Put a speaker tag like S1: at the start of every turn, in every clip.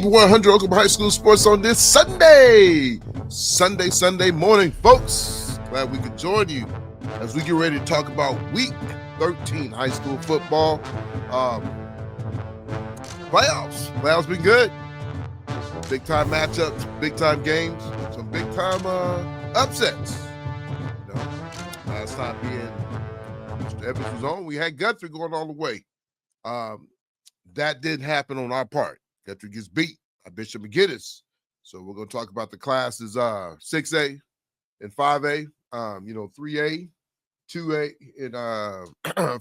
S1: number 100 Oklahoma High School sports on this Sunday morning, folks. Glad we could join you as we get ready to talk about Week 13 high school football. Playoffs been good. Big time matchups, big time games, some big time upsets. You know, last time Mr. Evans was on, we had Guthrie going all the way. That didn't happen on our part. Guthrie gets beat by Bishop McGinnis. So we're going to talk about the classes 6A and 5A, 3A, 2A, and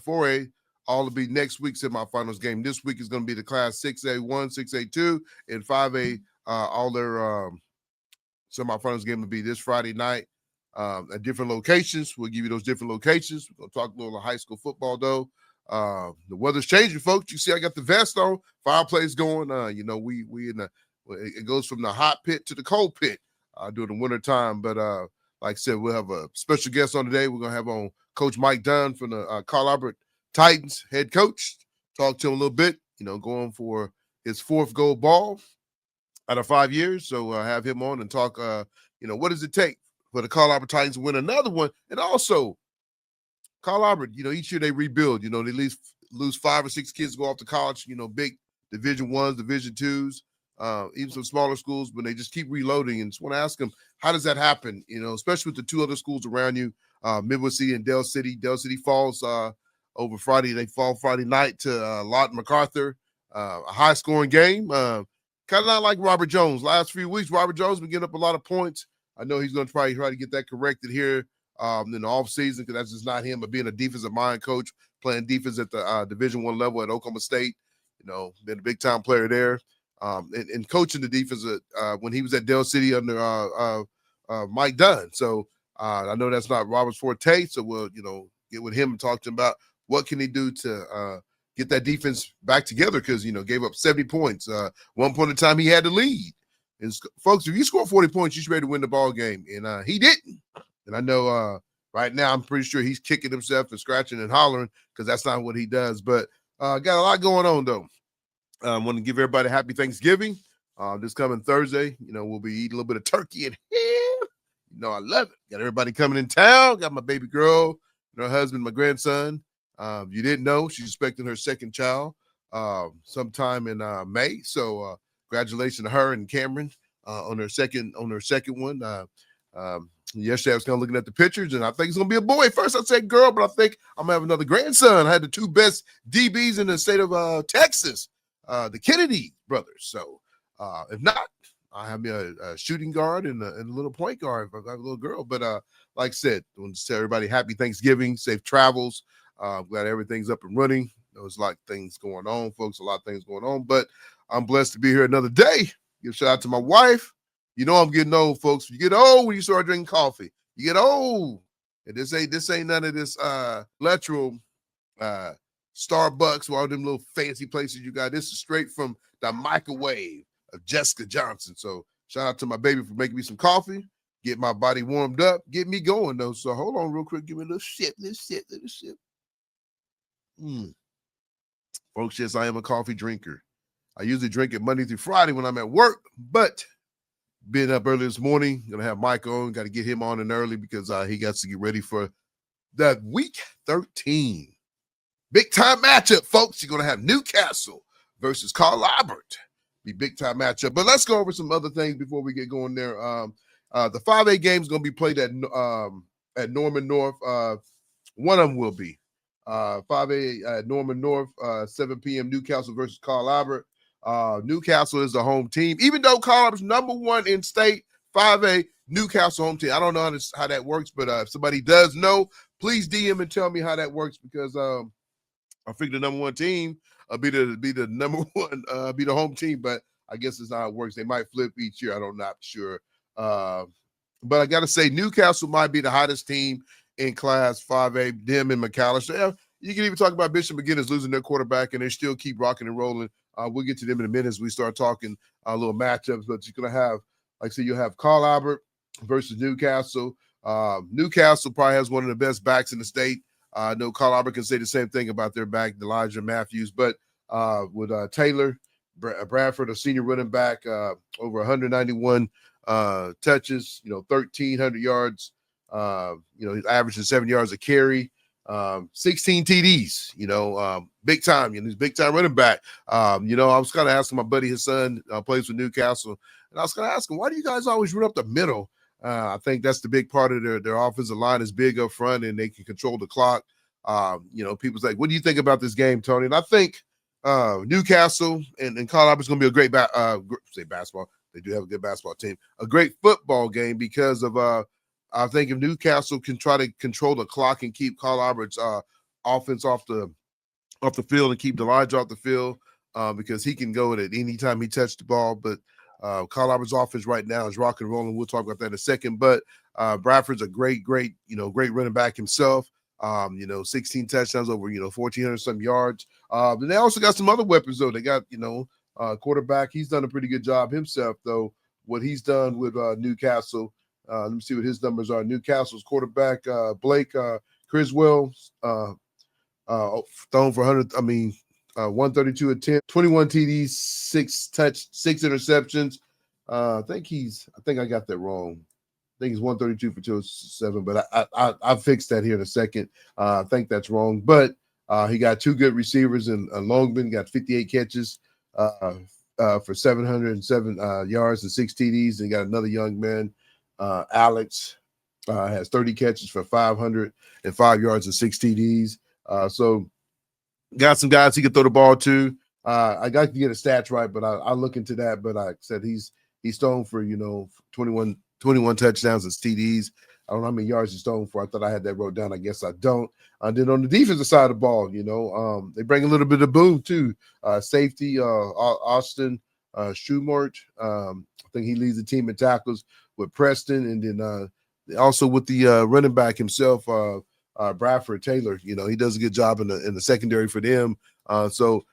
S1: 4A. All will be next week's semifinals game. This week is going to be the class 6A1, 6A2, and 5A. All their semifinals game will be this Friday night at different locations. We'll give you those different locations. We're going to talk a little high school football, though. The weather's changing, folks. You see, I got the vest on, fireplace going. We in the, it goes from the hot pit to the cold pit during the winter time. But like I said, we'll have a special guest on today. We're gonna have on Coach Mike Dunn from the Carl Albert Titans head coach. Talk to him a little bit. Going for his fourth gold ball out of 5 years. So have him on and talk. What does it take for the Carl Albert Titans to win another one? And also, Carl Albert, each year they rebuild. They at least lose 5 or 6 kids to go off to college, big Division 1s, Division 2s, even some smaller schools, but they just keep reloading. And just want to ask them, how does that happen, especially with the 2 other schools around you, Midwest City and Dell City. Dell City falls over Friday. They fall Friday night to Lawton MacArthur, a high-scoring game. Kind of not like Robert Jones. Last few weeks, Robert Jones been getting up a lot of points. I know he's going to probably try to get that corrected here in the offseason, because that's just not him, but being a defensive mind coach, playing defense at the Division I level at Oklahoma State, been a big-time player there, and coaching the defense when he was at Dell City under Mike Dunn. So I know that's not Robert's forte, so we'll, get with him and talk to him about what can he do to get that defense back together, because, gave up 70 points. One point in time, he had to lead. And, folks, if you score 40 points, you should be ready to win the ball game, and he didn't. And I know right now I'm pretty sure he's kicking himself and scratching and hollering, because that's not what he does. But got a lot going on, though. I want to give everybody a happy Thanksgiving. This coming Thursday, we'll be eating a little bit of turkey and ham. I love it. Got everybody coming in town. Got my baby girl, her husband, my grandson. You didn't know, she's expecting her second child sometime in May. So congratulations to her and Cameron on her second one. Yesterday I was kind of looking at the pictures, and I think it's going to be a boy. First I said girl, but I think I'm going to have another grandson. I had the 2 best DBs in the state of Texas, the Kennedy brothers. So if not, I have me a shooting guard and a little point guard if I have a little girl. But like I said, I want to tell everybody happy Thanksgiving, safe travels. Glad everything's up and running. There's a lot of things going on, folks, a lot of things going on. But I'm blessed to be here another day. Give a shout out to my wife. I'm getting old, folks. You get old when you start drinking coffee. You get old. And this ain't none of this electoral Starbucks or all them little fancy places you got. This is straight from the microwave of Jessica Johnson. So shout out to my baby for making me some coffee, get my body warmed up, get me going, though. So hold on real quick. Give me a little sip. Folks, yes, I am a coffee drinker. I usually drink it Monday through Friday when I'm at work, but being up early this morning, going to have Mike on. Got to get him on in early because he got to get ready for that Week 13. Big time matchup, folks. You're going to have Newcastle versus Carl Albert. Be big time matchup. But let's go over some other things before we get going there. The 5A game is going to be played at Norman North. One of them will be 5A at Norman North, 7 p.m. Newcastle versus Carl Albert. Newcastle is the home team, even though Carl Albert's number 1 in state 5A. Newcastle home team. I don't know how that works, but if somebody does know, please DM and tell me how that works, because I figure the number 1 team be the number 1 be the home team, but I guess it's not how it works. They might flip each year. I'm not sure. But I got to say, Newcastle might be the hottest team in Class 5A. Them and McAllister. Yeah, you can even talk about Bishop McGinnis losing their quarterback, and they still keep rocking and rolling. We'll get to them in a minute as we start talking little matchups. But you're going to have, like I said, you'll have Carl Albert versus Newcastle. Newcastle probably has one of the best backs in the state. I know Carl Albert can say the same thing about their back, Elijah Matthews. But with Taylor Bradford, a senior running back, over 191 touches, 1,300 yards. He's averaging 7 yards a carry, 16 TDs, big time. He's big time running back. I was kind of asking my buddy, his son plays with Newcastle, and I was going to ask him, why do you guys always run up the middle? I think that's the big part of their offensive line is big up front, and they can control the clock. People's like, what do you think about this game, Tony? And I think Newcastle and Colorado is going to be a great basketball. They do have a good basketball team. A great football game because of I think if Newcastle can try to control the clock and keep Colorado's offense off the field and keep Elijah off the field, because he can go at it any time he touched the ball. But Colorado's offense right now is rock and rolling. We'll talk about that in a second. But Bradford's a great running back himself. 16 touchdowns, over 1,400 some yards. But they also got some other weapons though. They got quarterback. He's done a pretty good job himself though. What he's done with Newcastle. Let me see what his numbers are. Newcastle's quarterback Blake Criswell, thrown for 132 attempts, 21 TDs, 6 interceptions. I think I got that wrong. I think he's 132 for 207, but I fixed that here in a second. I think that's wrong, but he got 2 good receivers, and Longman got 58 catches for 707 yards and 6 TDs, and got another young man, Alex, has 30 catches for 505 yards and 6 TDs. So got some guys he could throw the ball to. I got to get his stats right, but I'll look into that. But like I said, he's thrown for 21 touchdowns and TDs. I don't know how many yards he's thrown for. I thought I had that wrote down. I guess I don't. Then on the defensive side of the ball, they bring a little bit of boom too. Safety, Austin Schumart. I think he leads the team in tackles with Preston, and then also with the running back himself, Bradford Taylor. He does a good job in the secondary for them. So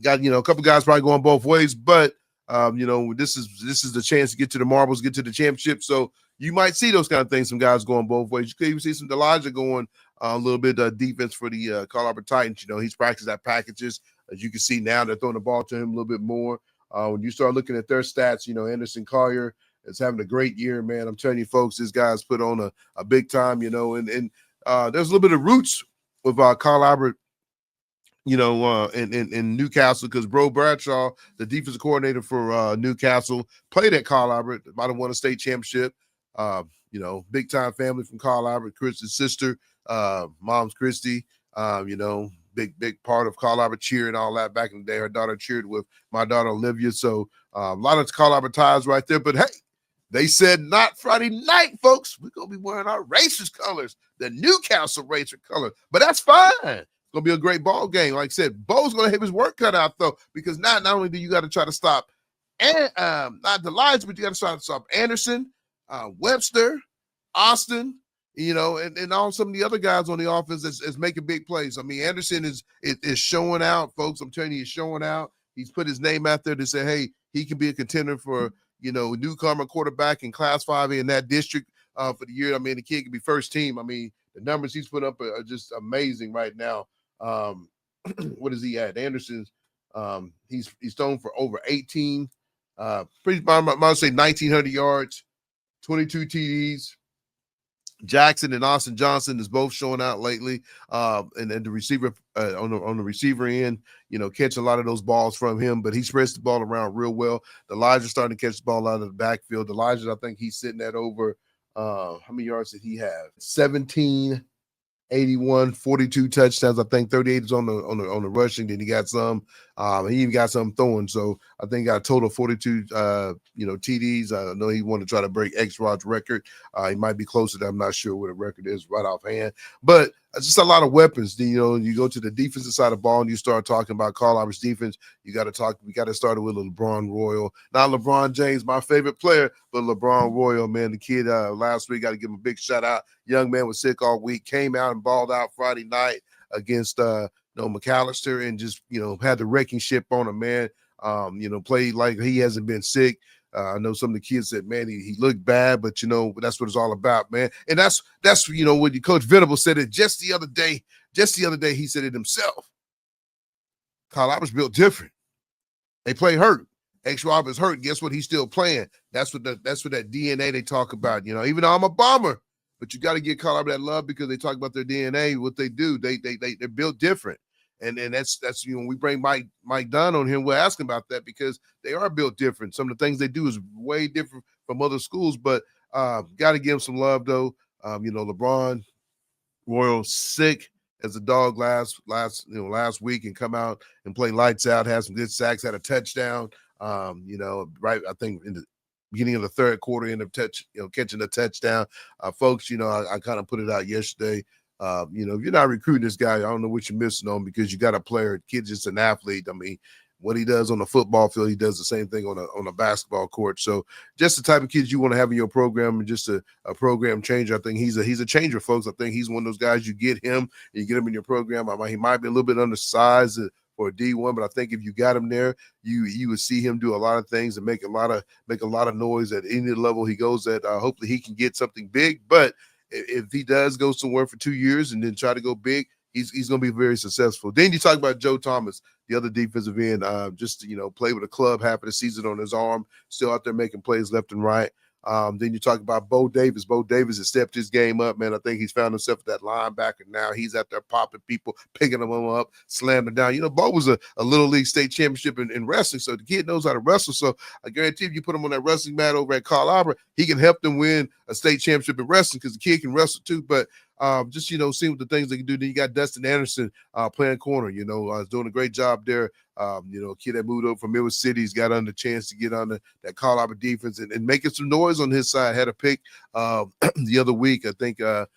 S1: got a couple guys probably going both ways, but this is the chance to get to the marbles, get to the championship. So you might see those kind of things. Some guys going both ways. You could even see some Elijah going a little bit defense for the Colorado Titans. He's practiced that packages. As you can see now, they're throwing the ball to him a little bit more. When you start looking at their stats, Anderson Collier is having a great year, man. I'm telling you, folks, this guy's put on a big time, and there's a little bit of roots with Colorado, in Newcastle, because Bro Bradshaw, the defensive coordinator for Newcastle, played at Colorado, might have won a state championship. Big time family from Colorado. Chris's sister, mom's Christy, big part of Colorado cheer and all that back in the day. Her daughter cheered with my daughter Olivia. So a lot of Colorado ties right there. But hey, they said not Friday night, folks. We're going to be wearing our Racers colors, the Newcastle Racer color. But that's fine. It's going to be a great ball game. Like I said, Bo's going to have his work cut out, though, because not only do you got to try to stop not the Lions, but you got to try to stop Anderson, Webster, Austin, and all some of the other guys on the offense is making big plays. I mean, Anderson is showing out, folks. I'm telling you, he's showing out. He's put his name out there to say, hey, he can be a contender for newcomer quarterback in Class 5 in that district for the year. I mean, the kid can be first team. I mean, the numbers he's put up are just amazing right now. What is he at? Anderson's he's thrown for over 18, I might say 1,900 yards, 22 TDs. Jackson and Austin Johnson is both showing out lately, and the receiver on the receiver end, catch a lot of those balls from him. But he spreads the ball around real well. Elijah's starting to catch the ball out of the backfield. Elijah, I think he's sitting at over how many yards did he have? 17, 81, 42 touchdowns. I think 38 is on the rushing. Then he got some. He even got some throwing. So I think he got a total of 42 TDs. I know he wanted to try to break X-Rod's record. He might be close to that. I'm not sure what the record is right offhand. But just a lot of weapons. You go to the defensive side of the ball and you start talking about Colorado's defense. We got to start with LeBron Royal. Not LeBron James, my favorite player, but LeBron Royal, man. The kid last week, got to give him a big shout out. Young man was sick all week, came out and balled out Friday night against McAllister, and just had the wrecking ship on him, man. Played like he hasn't been sick. I know some of the kids said, man, he looked bad, but that's what it's all about, man. And that's what Coach Venable said it just the other day. Just the other day, he said it himself. Colorado's built different. They play hurt. X Rob is hurt. Guess what? He's still playing. That's what that DNA they talk about. Even though I'm a bomber, but you got to get caught up that love because they talk about their DNA. What they do, they're built different. And that's when we bring Mike Dunn on here, we're asking about that because they are built different. Some of the things they do is way different from other schools, but got to give them some love though. LeBron Royal sick as a dog last week and come out and play lights out, had some good sacks, had a touchdown. Right, I think in the beginning of the third quarter, end up catching a touchdown. Folks, I kind of put it out yesterday. If you're not recruiting this guy, I don't know what you're missing on because you got a player, kid's just an athlete. I mean, what he does on the football field, he does the same thing on a basketball court. So just the type of kids you want to have in your program and just a program changer. I think he's a changer, folks. I think he's one of those guys you get him and you get him in your program. He might be a little bit undersized for a D1, but I think if you got him there, you would see him do a lot of things and make a lot of noise at any level he goes at. Hopefully he can get something big, but if he does go somewhere for 2 years and then try to go big, he's going to be very successful. Then you talk about Joe Thomas, the other defensive end, play with a club half of the season on his arm, still out there making plays left and right. Then you talk about Bo Davis. Bo Davis has stepped his game up, man. I think he's found himself at that linebacker now. He's out there popping people, picking them up, slamming down. Bo was a Little League state championship in wrestling, so the kid knows how to wrestle. So I guarantee if you put him on that wrestling mat over at Carl Albert, he can help them win a state championship in wrestling because the kid can wrestle too. But seeing what the things they can do. Then you got Dustin Anderson playing corner, doing a great job there. A kid that moved over from Midwest City, he's got on the chance to get on that call out defense and making some noise on his side. Had a pick the other week. I think the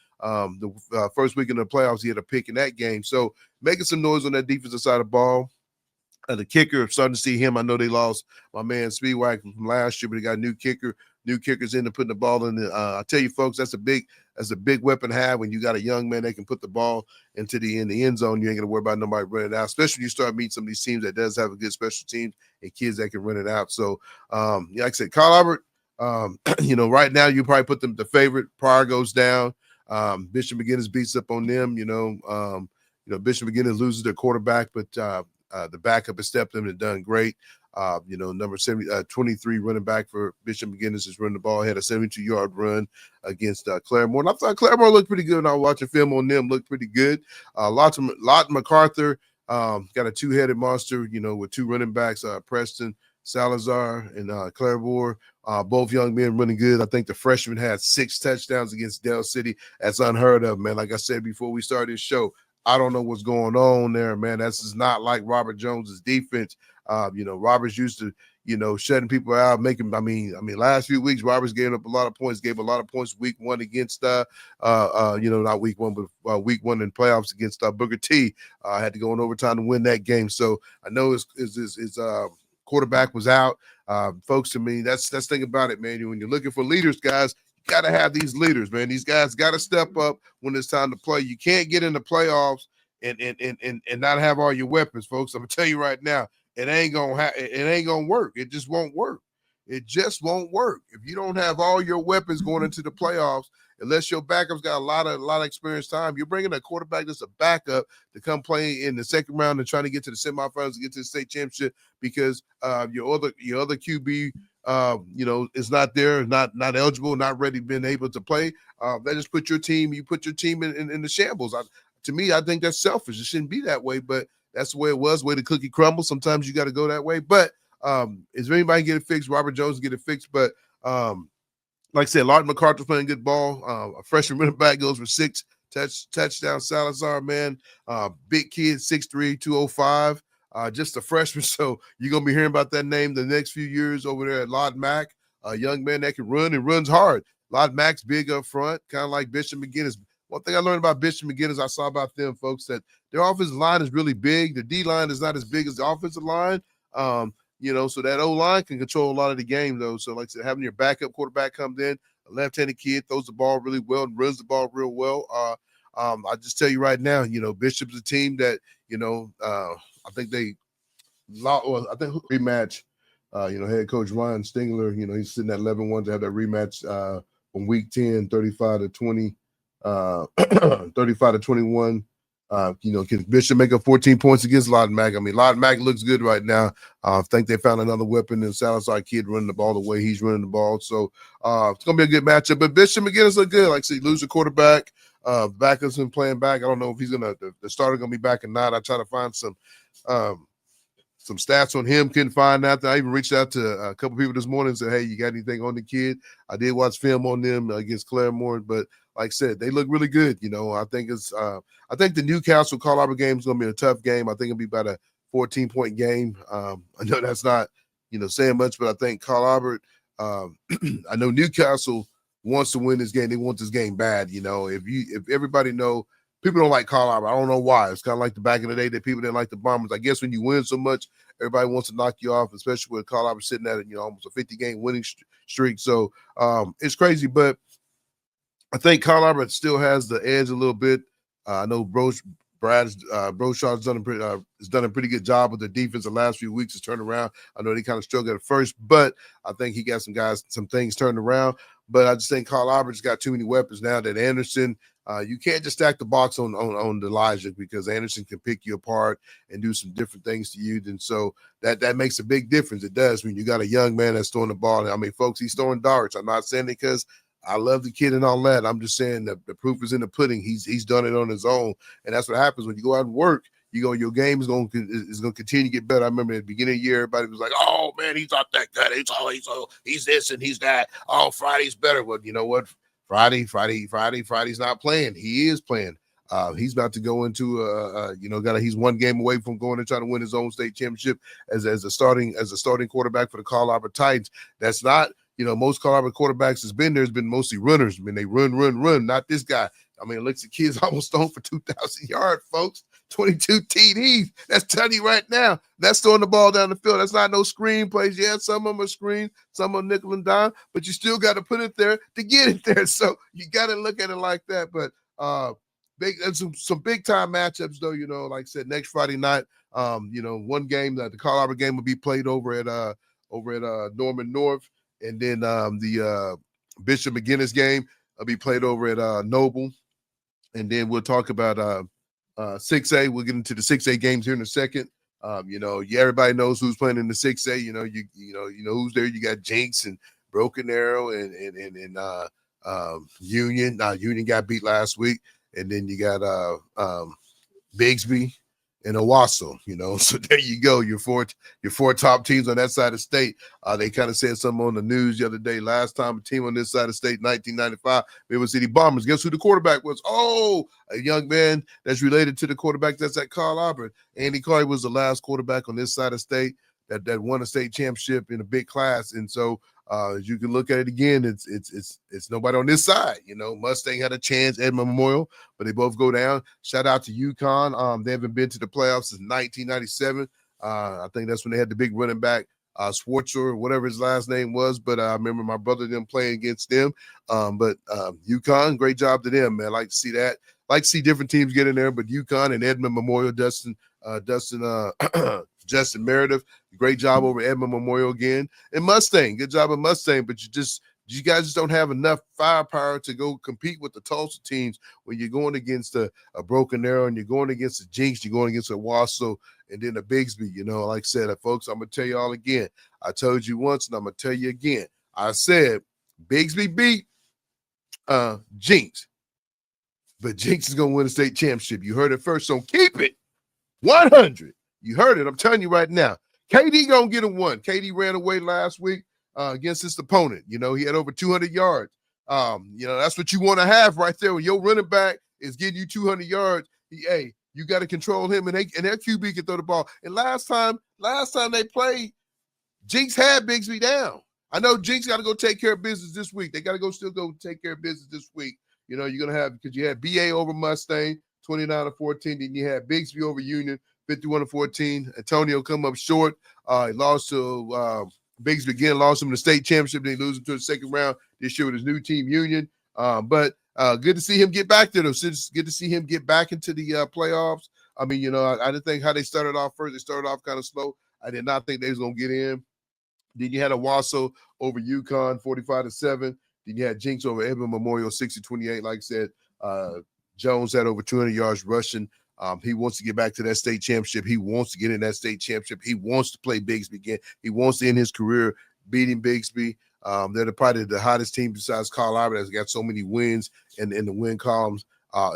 S1: first week in the playoffs, he had a pick in that game. So making some noise on that defensive side of the ball. The kicker, starting to see him. I know they lost my man Speedwagon from last year, but they got a new kicker. New kickers in to putting the ball in. I tell you, folks, that's a big weapon to have when you got a young man that can put the ball into the end zone. You ain't gonna worry about nobody running out, especially when you start meeting some of these teams that does have a good special teams and kids that can run it out. So, like I said, Carl Albert, right now you probably put them the favorite. Pryor goes down. Bishop McGinnis beats up on them. Bishop McGinnis loses their quarterback, but the backup has stepped in and done great. Number 23 running back for Bishop McGinnis is running the ball. Had a 72-yard run against Claremore. And I thought Claremore looked pretty good when I was watching film on them. Looked pretty good. Lawton MacArthur got a two-headed monster, with two running backs, Preston Salazar and Claremore. Both young men running good. I think the freshman had 6 touchdowns against Dell City. That's unheard of, man. Like I said before we started this show, I don't know what's going on there, man. That's just not like Robert Jones's defense. Robert's used to, shutting people out, last few weeks, Robert's gave up a lot of points, gave a lot of points week 1 against, not week 1, but week 1 in playoffs against Booker T. Had to go in overtime to win that game. So I know his quarterback was out. Folks, to me, that's the thing about it, man. When you're looking for leaders, guys, got to have these leaders, man. These guys got to step up when it's time to play. You can't get in the playoffs and not have all your weapons, folks. I'm gonna tell you right now, it ain't gonna work. It just won't work. It just won't work if you don't have all your weapons going into the playoffs. Unless your backup's got a lot of experience time, you're bringing a quarterback that's a backup to come play in the second round and trying to get to the semifinals to get to the state championship because your other QB. Is not there, not eligible, not ready, been able to play. That just put your team in the shambles. To me, I think that's selfish. It shouldn't be that way, but that's the way it was, way the cookie crumbles. Sometimes you got to go that way. But is there anybody get it fixed? Robert Jones get it fixed. But like I said, Lawton MacArthur playing good ball. A freshman running back goes for 6 touchdown. Salazar, man, big kid, 6'3", 205. Just a freshman, so you're going to be hearing about that name the next few years over there at Lod Mack, a young man that can run and runs hard. Lod Mack's big up front, kind of like Bishop McGinnis. One thing I learned about Bishop McGinnis, I saw about them, folks, that their offensive line is really big. The D-line is not as big as the offensive line, so that O-line can control a lot of the game, though. So, like I said, having your backup quarterback comes in, a left-handed kid, throws the ball really well and runs the ball real well. I just tell you right now, Bishop's a team that, I think rematch. Head coach Ryan Stingler, he's sitting at 11-1 to have that rematch from week 10, 35 to 20, 35 to 21 Can Bishop make up 14 points against Lawton Mack? I mean, Lawton Mack looks good right now. I think they found another weapon in Salazar kid running the ball the way he's running the ball. So it's going to be a good matchup. But Bishop McGinnis look good. Like I said, lose a quarterback. Backups been playing back. I don't know if he's the starter going to be back or not. I try to find some stats on him. Couldn't find that. I even reached out to a couple people this morning and said, hey, you got anything on the kid? I did watch film on them against Claremore, but like I said, they look really good. I think I think the Newcastle Carl Albert game is going to be a tough game. I think it'll be about a 14-point game. I know that's not, saying much, but I think Carl Albert, I know Newcastle wants to win this game. They want this game bad. If everybody know, people don't like Carl Albert. I don't know why. It's kind of like the back in the day that people didn't like the Bombers. I guess when you win so much, everybody wants to knock you off, especially with Carl Albert sitting at almost a 50-game winning streak. So it's crazy, but I think Carl Albert still has the edge a little bit. I know Brad's Broshaw's has done a pretty good job with the defense the last few weeks. Has turned around. I know they kind of struggled at first, but I think he got some things turned around. But I just think Carl Albert's got too many weapons now that Anderson. You can't just stack the box on Elijah, because Anderson can pick you apart and do some different things to you. And so that makes a big difference. It does when you got a young man that's throwing the ball. I mean, folks, he's throwing darts. I'm not saying it because I love the kid and all that. I'm just saying that the proof is in the pudding. He's done it on his own, and that's what happens when you go out and work. Your game is going to continue to get better. I remember at the beginning of the year, everybody was like, "Oh man, he's not that good. He's this and he's that. Oh, Friday's better." Well, you know what? Friday's not playing. He is playing. He's about to go into he's one game away from going to try to win his own state championship as a starting quarterback for the Carl Albert Titans. That's not. Most Carl Albert quarterbacks has been mostly runners. I mean, they run. Not this guy. I mean, it looks like kids almost thrown for 2,000 yards, folks. 22 TDs. That's telling you right now. That's throwing the ball down the field. That's not no screen plays. Yeah, some of them are screen, some are nickel and dime, but you still got to put it there to get it there. So you got to look at it like that. But some big time matchups though. Like I said, next Friday night. One game that the Carl Albert game will be played over at Norman North. And then the Bishop McGinnis game will be played over at Noble. And then we'll talk about 6A. We'll get into the 6A games here in a second. Everybody knows who's playing in the 6A. You know who's there. You got Jinx and Broken Arrow and Union. Union got beat last week. And then you got Bigsby and Owasso, so there you go. Your four top teams on that side of state. They kind of said something on the news the other day. Last time a team on this side of state, 1995, River City Bombers. Guess who the quarterback was? Oh, a young man that's related to the quarterback that's at Carl Albert. Andy Carey was the last quarterback on this side of state that won a state championship in a big class. And so as you can look at it again, it's nobody on this side. Mustang had a chance, Edmond Memorial, but they both go down. Shout out to UConn. They haven't been to the playoffs since 1997. I think that's when they had the big running back, Schwartzer, whatever his last name was. But I remember my brother them playing against them. But UConn, great job to them, man. I like to see that. Like to see different teams get in there, but UConn and Edmond Memorial, Justin Meredith, great job over Edmond Memorial again. And Mustang, good job at Mustang, but you guys just don't have enough firepower to go compete with the Tulsa teams when you're going against a Broken Arrow and you're going against a Jinx, you're going against a Wasso, and then a Bigsby. Like I said, folks, I'm going to tell you all again. I told you once, and I'm going to tell you again. I said Bigsby beat Jinx, but Jinx is going to win a state championship. You heard it first, so keep it 100. You heard it. I'm telling you right now. KD gonna get a one. KD ran away last week against his opponent. He had over 200 yards. That's what you want to have right there. When your running back is getting you 200 yards, you got to control him, and their QB can throw the ball. And last time they played, Jinx had Bigsby down. I know Jinx got to go take care of business this week. They got to still go take care of business this week. You're gonna have, because you had BA over Mustang, 29-14. Then you had Bigsby over Union, 51-14. Antonio come up short. He lost to Bigsby again, lost him in the state championship. Then he lose him to the second round this year with his new team, Union. But good to see him get back there, though. Good to see him get back into the playoffs. I mean, I didn't think how they started off first. They started off kind of slow. I did not think they was going to get in. Then you had a Wasso over UConn, 45-7. Then you had Jinx over Edmond Memorial, 60-28. Like I said, Jones had over 200 yards rushing. He wants to get back to that state championship. He wants to get in that state championship. He wants to play Bigsby again. He wants to end his career beating Bigsby. They're probably the hottest team besides Colorado that's got so many wins in the win columns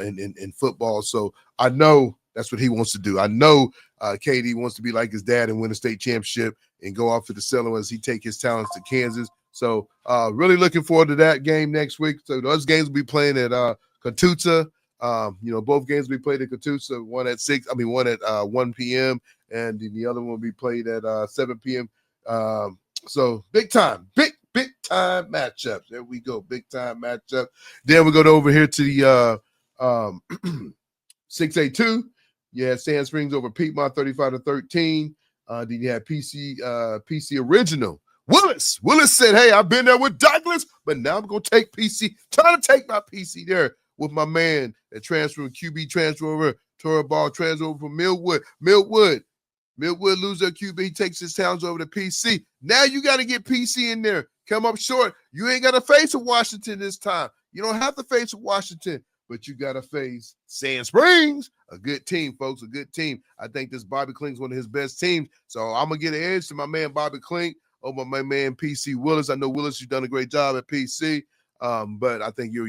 S1: in football. So I know that's what he wants to do. I know KD wants to be like his dad and win a state championship and go off to the cellar as he take his talents to Kansas. So really looking forward to that game next week. So those games will be playing at Catoosa. Both games will be played at Catoosa, one at 1 p.m. and the other one will be played at 7 p.m. So big time matchups. There we go. Big time matchup. Then we go over here to the 6A2. You had Sand Springs over Piedmont 35-13. Then you had PC Original. Willis said, hey, I've been there with Douglas, but now I'm going to take PC. Trying to take my PC there with my man that transferred QB transfer over, Torah Ball transfer over from Millwood. Millwood lose their QB. He takes his talents over to PC. Now you got to get PC in there. Come up short. You ain't got to face a Washington this time. You don't have to face a Washington, but you got to face Sand Springs. A good team, folks, a good team. I think this Bobby Klink's one of his best teams. So I'm going to get an edge to my man Bobby Klink over my man PC Willis. I know Willis, you've done a great job at PC, but I think your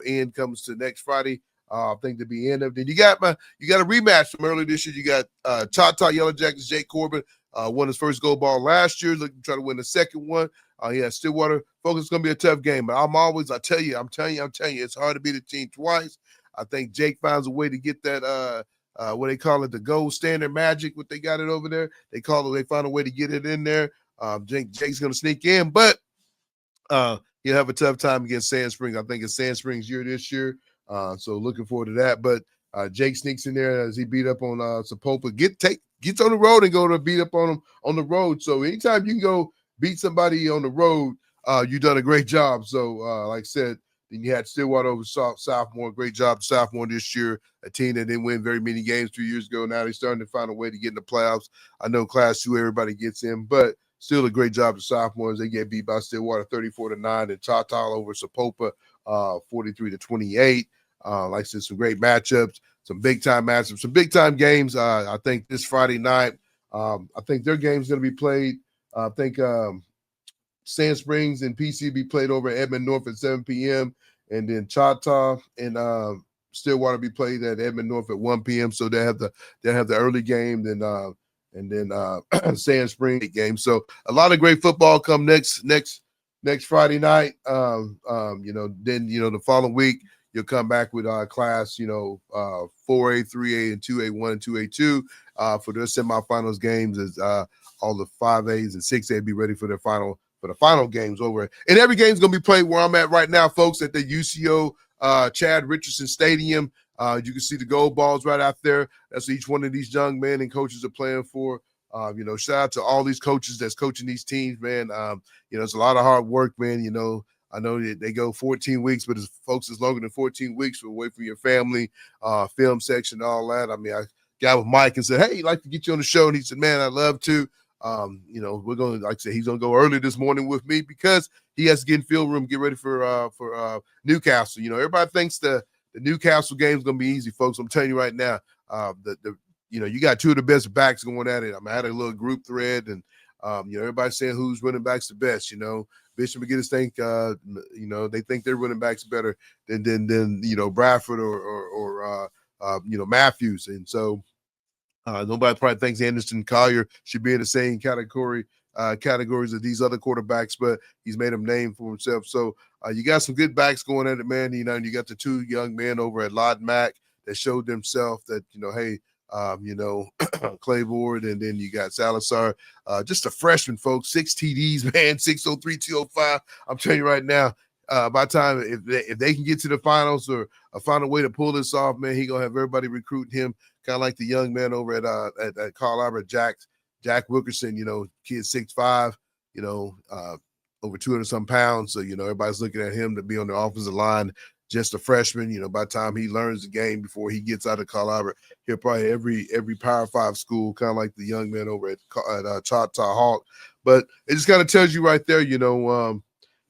S1: end comes to next Friday. I think to be end of. Then you got a rematch from earlier this year. You got Choctaw Yellow Jackets Jake Corbin won his first gold ball last year. Looking to try to win the second one. Stillwater. Folks, it's going to be a tough game, but I'm telling you, it's hard to beat a team twice. I think Jake finds a way to get that what they call it, the gold standard magic, what they got it over there. They find a way to get it in there. Jake's going to sneak in, but he'll have a tough time against Sand Springs. I think it's Sand Springs year this year. So looking forward to that. But Jake sneaks in there as he beat up on Sapopa. Gets on the road and go to beat up on him on the road. So anytime you can go beat somebody on the road, you've done a great job. So like I said, then you had Stillwater over sophomore. Great job, sophomore this year. A team that didn't win very many games 2 years ago. Now they're starting to find a way to get in the playoffs. I know Class 2, everybody gets in, but still a great job to sophomores. They get beat by Stillwater 34-9 and Choctaw over Sapopa 43-28. Like I said, some great matchups, some big-time matchups, some big-time games. I think this Friday night, I think their game's going to be played. I think Sand Springs and PC be played over at Edmond North at 7 p.m. And then Choctaw and Stillwater be played at Edmond North at 1 p.m. So they have the early game, and then Sand Springs game. So a lot of great football come next Friday night. Then the following week you'll come back with class 4A, 3A, and 2A, 1 and 2A2 for their semifinals games as all the 5As and 6A be ready for the final games over. And every game's going to be played where I'm at right now, folks, at the UCO Chad Richardson Stadium. You can see the gold balls right out there. That's what each one of these young men and coaches are playing for. Shout out to all these coaches that's coaching these teams, man. It's a lot of hard work, man. I know that they go 14 weeks, but it's longer than 14 weeks away from your family, film section, all that. I mean, I got with Mike and said, hey, he'd like to get you on the show. And he said, man, I'd love to. We're going to, like I said, he's going to go early this morning with me because he has to get in field room, get ready for Newcastle. Everybody thinks the Newcastle game is going to be easy, folks. I'm telling you right now, you got two of the best backs going at it. I had a little group thread and, everybody's saying who's running backs the best, Bishop McGinnis think, they think their running backs better than Bradford or Matthews. And so nobody probably thinks Anderson Collier should be in the same categories of these other quarterbacks, but he's made a name for himself. So you got some good backs going at it, man. And you got the two young men over at Lod Mac that showed themselves that, hey, Claiborne, and then you got Salazar, just a freshman, folks, 6 TDs, man, 603, 205. I'm telling you right now, by the time if they can get to the finals or find a way to pull this off, man, he gonna have everybody recruiting him, kind of like the young man over at Carl Albert, Jack Wilkerson, kid 6'5", over 200 some pounds. So everybody's looking at him to be on the offensive line. Just a freshman, by the time he learns the game before he gets out of Carl Albert, he'll probably every Power 5 school, kind of like the young man over at Choctaw Hawk. But it just kind of tells you right there,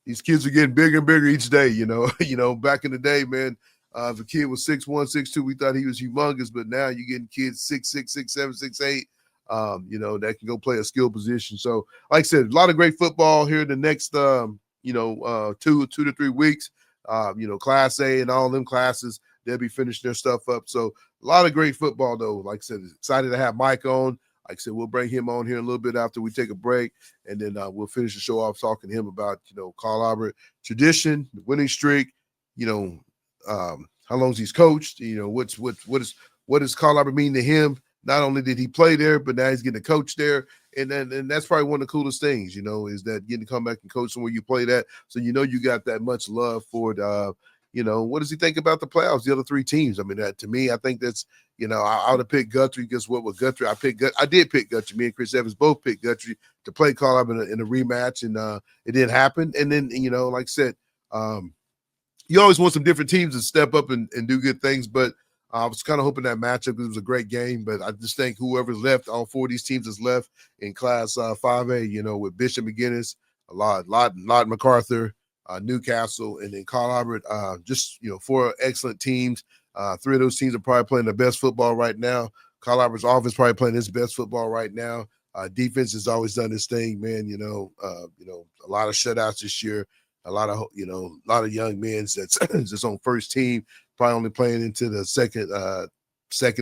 S1: these kids are getting bigger and bigger each day. Back in the day, man, If a kid was 6'1", 6'2", we thought he was humongous, but now you're getting kids 6'6", 6'7", 6'8", that can go play a skill position. So, like I said, a lot of great football here in the next, 2 to 3 weeks. Class A and all them classes, they'll be finishing their stuff up. So, a lot of great football, though. Like I said, excited to have Mike on. Like I said, we'll bring him on here a little bit after we take a break, and then we'll finish the show off talking to him about, Carl Albert tradition, the winning streak, how long he's coached, what does Carl Albert mean to him? Not only did he play there, but now he's getting to coach there. And that's probably one of the coolest things, is that getting to come back and coach somewhere you played at. So, you got that much love for it. What does he think about the playoffs, the other 3 teams? I mean, to me, I think that's, I would have picked Guthrie. Guess what? With Guthrie, I did pick Guthrie. Me and Chris Evans both picked Guthrie to play Carl Albert in a rematch, and it didn't happen. And then, like I said, you always want some different teams to step up and do good things, but I was kind of hoping that matchup because it was a great game. But I just think whoever's left, all 4 of these teams is left in Class 5A, with Bishop McGuinness, Lott MacArthur, Newcastle, and then Carl Albert. 4 excellent teams. 3 of those teams are probably playing the best football right now. Carl Albert's offense probably playing his best football right now. Defense has always done this thing, man. A lot of shutouts this year. A lot of young men that's on first team, probably only playing into the second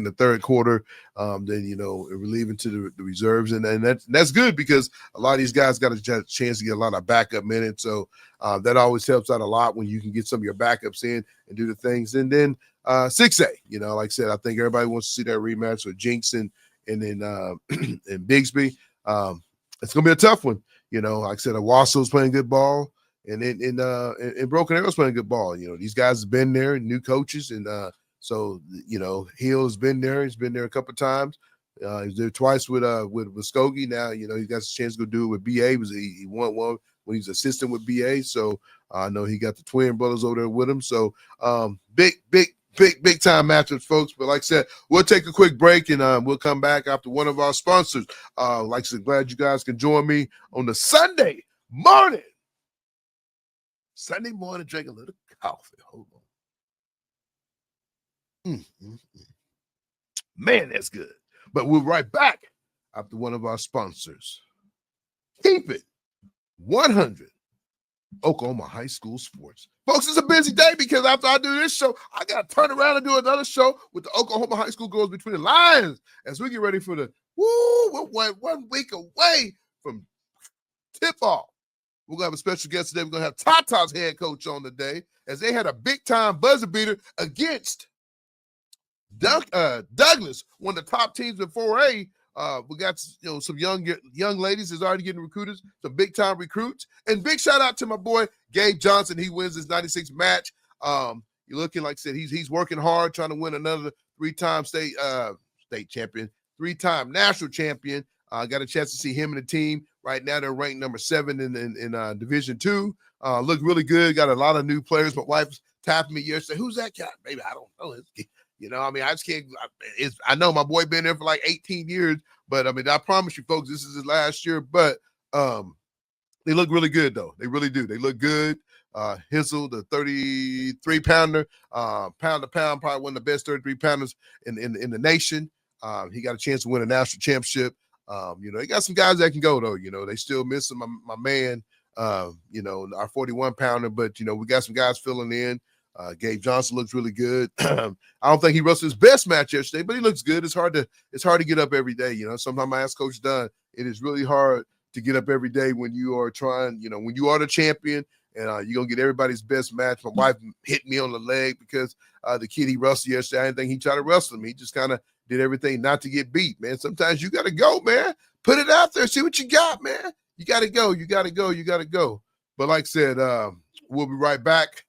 S1: to third quarter. Then relieving to the reserves, and that's good because a lot of these guys got a chance to get a lot of backup minutes. So that always helps out a lot when you can get some of your backups in and do the things. And then 6A, like I said, I think everybody wants to see that rematch with Jinx and then and Bigsby. It's gonna be a tough one. Like I said, Owasso's playing good ball. And Broken Arrow's playing good ball. These guys have been there, new coaches, and so Hill has been there. He's been there a couple of times. He's there twice with Muskogee. Now he got a chance to go do it with BA. He won one when he's assistant with BA. So I know he got the twin brothers over there with him. So big time matchups, folks. But like I said, we'll take a quick break and we'll come back after one of our sponsors. Like I said, glad you guys can join me on the Sunday morning, drink a little coffee. Hold on. Man, that's good. But we'll be right back after one of our sponsors. Keep it 100 Oklahoma High School Sports. Folks, it's a busy day because after I do this show, I got to turn around and do another show with the Oklahoma High School girls between the lines as we get ready for we're 1 week away from tip-off. We're going to have a special guest today. We're going to have Tata's head coach on today as they had a big-time buzzer beater against Douglas, one of the top teams in 4A. We got some young ladies that's already getting recruited, some big-time recruits. And big shout-out to my boy, Gabe Johnson. He wins his 96 match. You're looking, like I said, he's working hard, trying to win another 3-time state champion, 3-time national champion. Got a chance to see him and the team. Right now, they're ranked number 7 in Division II. Look really good. Got a lot of new players. My wife was tapping me yesterday. Who's that guy? Baby, I don't know. I just can't. I know my boy been there for like 18 years, but I promise you, folks, this is his last year. But they look really good, though. They really do. They look good. Hissel, the 33-pounder, pound to pound, probably one of the best 33-pounders in the nation. He got a chance to win a national championship. They got some guys that can go, though. They still missing my man, our 41-pounder, but, we got some guys filling in. Gabe Johnson looks really good. I don't think he wrestled his best match yesterday, but he looks good. It's hard to get up every day. Sometimes I ask Coach Dunn, it is really hard to get up every day when you are trying, when you are the champion and you're going to get everybody's best match. My wife hit me on the leg because the kid he wrestled yesterday, I didn't think he tried to wrestle him. He just kind of did everything not to get beat, man. Sometimes you got to go, man. Put it out there. See what you got, man. You got to go. You got to go. You got to go. But like I said, we'll be right back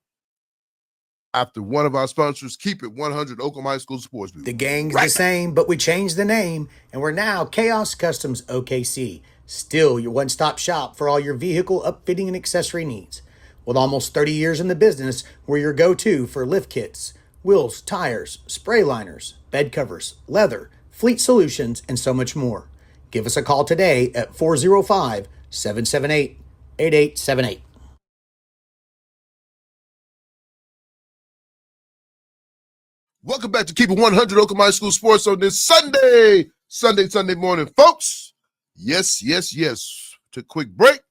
S1: after one of our sponsors. Keep it 100 Oklahoma High School Sports.
S2: The gang's the same, but we changed the name, and we're now Chaos Customs OKC. Still your one-stop shop for all your vehicle upfitting and accessory needs. With almost 30 years in the business, we're your go-to for lift kits, wheels, tires, spray liners, bed covers, leather, fleet solutions, and so much more. Give us a call today at 405-778-8878.
S1: Welcome back to Keep It 100 Oklahoma High School Sports on this Sunday morning, folks. Yes. Took a quick break.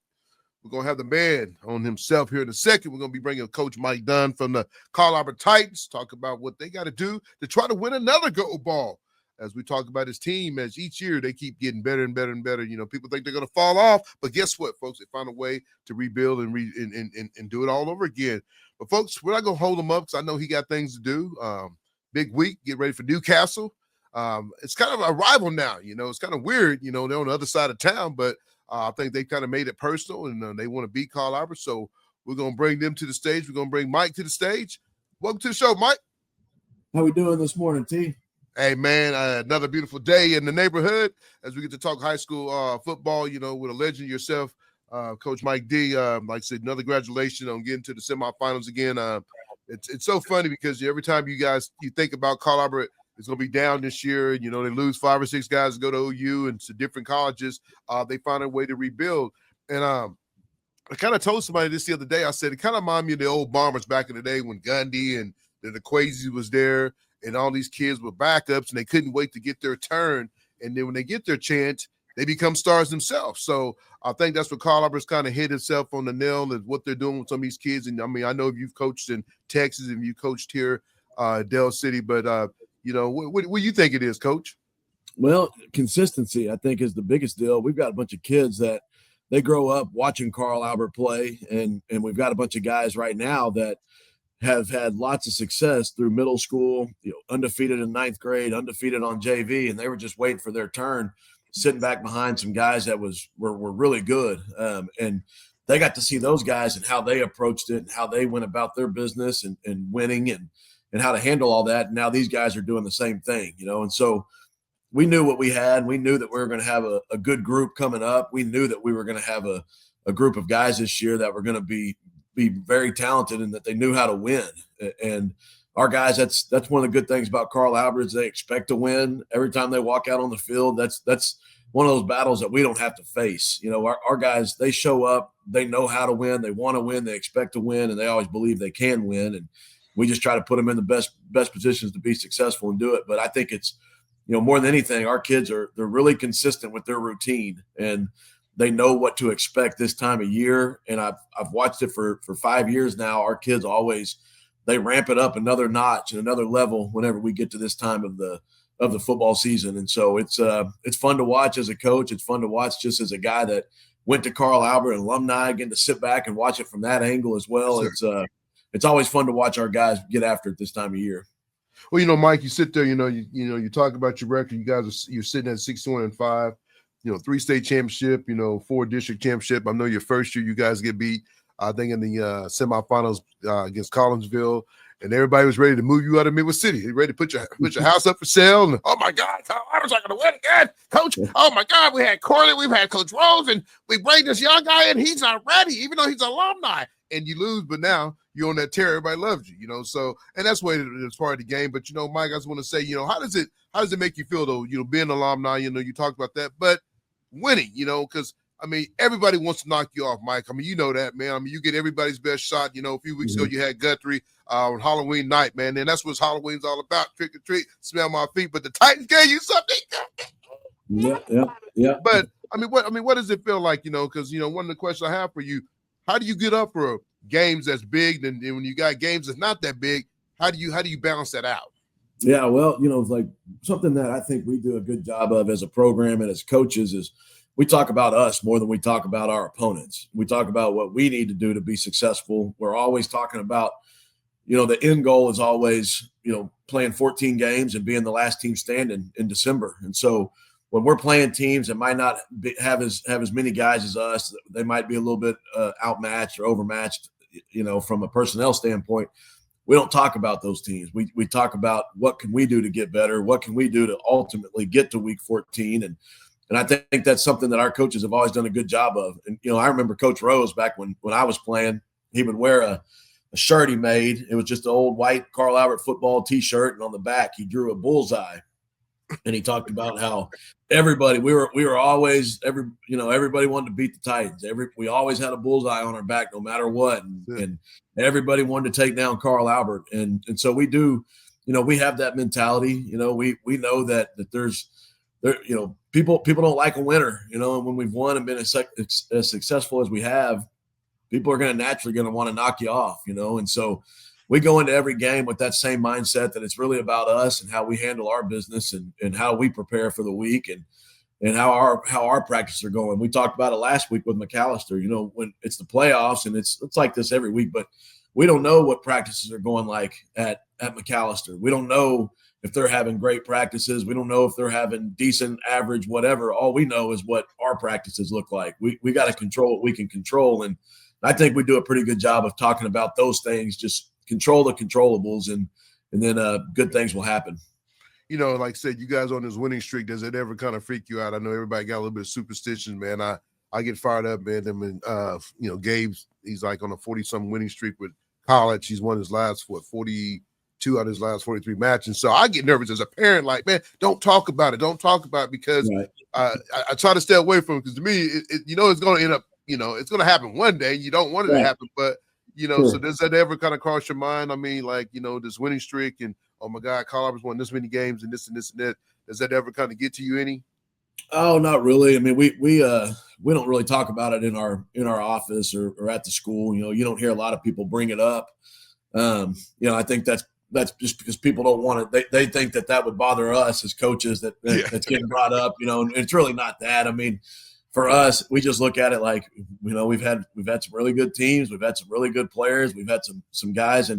S1: We're going to have the man on himself here in a second. We're going to be bringing Coach Mike Dunn from the Carl Albert Titans, talk about what they got to do to try to win another gold ball. As we talk about his team, as each year they keep getting better and better and better. You know, people think they're going to fall off, but guess what, folks? They find a way to rebuild and do it all over again. But, folks, we're not going to hold him up because I know he got things to do. Big week, get ready for Newcastle. It's kind of a rival now. You know, it's kind of weird. You know, they're on the other side of town, but I think they kind of made it personal, and they want to beat Carl Albert. So we're going to bring them to the stage. We're going to bring Mike to the stage. Welcome to the show, Mike.
S3: How we doing this morning, T?
S1: Hey, man, another beautiful day in the neighborhood as we get to talk high school football, you know, with a legend yourself, Coach Mike D. Like I said, another congratulations on getting to the semifinals again. It's so funny because every time you think about Carl Albert, it's going to be down this year. You know, they lose 5 or 6 guys to go to OU and to different colleges. They find a way to rebuild. And I kind of told somebody this the other day. I said, it kind of reminded me of the old Bombers back in the day when Gundy and the Quasi was there and all these kids were backups and they couldn't wait to get their turn. And then when they get their chance, they become stars themselves. So I think that's what Carl Albert's kind of hit himself on the nail is what they're doing with some of these kids. And I mean, I know you've coached in Texas and you coached here, Del City, but you know, what do you think it is, Coach?
S3: Well, consistency, I think, is the biggest deal. We've got a bunch of kids that they grow up watching Carl Albert play, and we've got a bunch of guys right now that have had lots of success through middle school, you know, undefeated in 9th grade, undefeated on JV, and they were just waiting for their turn, sitting back behind some guys that were really good. And they got to see those guys and how they approached it and how they went about their business and winning and how to handle all that. And now these guys are doing the same thing, you know. And so we knew what we had. We knew that we were going to have a good group coming up. We knew that we were going to have a group of guys this year that were going to be very talented and that they knew how to win. And our guys, that's one of the good things about Carl Albert is they expect to win every time they walk out on the field. That's one of those battles that we don't have to face. You know, our guys, they show up, they know how to win, they want to win, they expect to win, and they always believe they can win. And we just try to put them in the best positions to be successful and do it. But I think it's, you know, more than anything, our kids they're really consistent with their routine and they know what to expect this time of year. And I've watched it for 5 years now. Our kids they ramp it up another notch and another level whenever we get to this time of the football season. And so it's fun to watch as a coach. It's fun to watch just as a guy that went to Carl Albert, an alumni, getting to sit back and watch it from that angle as well. Sure. It's always fun to watch our guys get after it this time of year.
S1: Well, you know, Mike, you sit there, you talk about your record. You guys you're sitting at 61-5, 3 state championship, 4 district championship. I know your first year you guys get beat, I think in the semifinals against Collinsville, and everybody was ready to move you out of Midwest City. They ready to put your house up for sale. And oh my God, I was not going to win again, Coach. Oh my God, we had Corley, we've had Coach Rose, and we bring this young guy in. He's not ready, even though he's an alumni. And you lose, but now you're on that tear. Everybody loves you, So, and that's the way it's part of the game. But Mike, I just want to say, how does it make you feel though? Being an alumni, you talked about that, but winning, because everybody wants to knock you off, Mike. You know that, man. You get everybody's best shot. A few weeks ago you had Guthrie on Halloween night, man. And that's what Halloween's all about. Trick or treat, smell my feet. But the Titans gave you something.
S3: Yeah.
S1: But what does it feel like? Because one of the questions I have for you. How do you get up for games that's big, and when you got games that's not that big, how do you balance that out?
S3: Yeah, well, it's like something that I think we do a good job of as a program and as coaches is we talk about us more than we talk about our opponents. We talk about what we need to do to be successful. We're always talking about, the end goal is always, playing 14 games and being the last team standing in December. And so when we're playing teams that might not have as many guys as us, they might be a little bit outmatched or overmatched, from a personnel standpoint. We don't talk about those teams. We talk about what can we do to get better? What can we do to ultimately get to week 14? And I think that's something that our coaches have always done a good job of. And, I remember Coach Rose back when I was playing, he would wear a shirt he made. It was just an old white Carl Albert football T-shirt. And on the back, he drew a bullseye. And he talked about how everybody we were always everybody wanted to beat the Titans. We always had a bullseye on our back no matter what, and everybody wanted to take down Carl Albert. And so we do we have that mentality. We know that there's people don't like a winner. And when we've won and been as successful as we have, people are naturally going to want to knock you off. And so we go into every game with that same mindset that it's really about us and how we handle our business and how we prepare for the week and how our practices are going. We talked about it last week with McAllister. When it's the playoffs, and it's like this every week, but we don't know what practices are going like at McAllister. We don't know if they're having great practices. We don't know if they're having decent, average, whatever. All we know is what our practices look like. We got to control what we can control, and I think we do a pretty good job of talking about those things. Just control the controllables, and then good things will happen.
S1: Like I said, you guys on this winning streak, does it ever kind of freak you out? I know everybody got a little bit of superstition, man. I get fired up, man. I mean, Gabe's, he's like on a 40-something winning streak with college. He's won his last, 42 out of his last 43 matches. So I get nervous as a parent, like, man, don't talk about it. Don't talk about it, because
S3: right.
S1: I try to stay away from it, because to me, it's going to end up, it's going to happen one day. You don't want it to happen, but,
S3: Sure.
S1: So does that ever kind of cross your mind? I mean, like, this winning streak and, oh my God, Kyle Albert's won this many games and this and this and that. Does that ever kind of get to you any?
S3: Oh, not really. I mean, we don't really talk about it in our office or at the school. You don't hear a lot of people bring it up. I think that's just because people don't want it. They think that would bother us as coaches that's getting brought up. And it's really not that. I mean, for us, we just look at it like, we've had some really good teams, we've had some really good players, we've had some guys,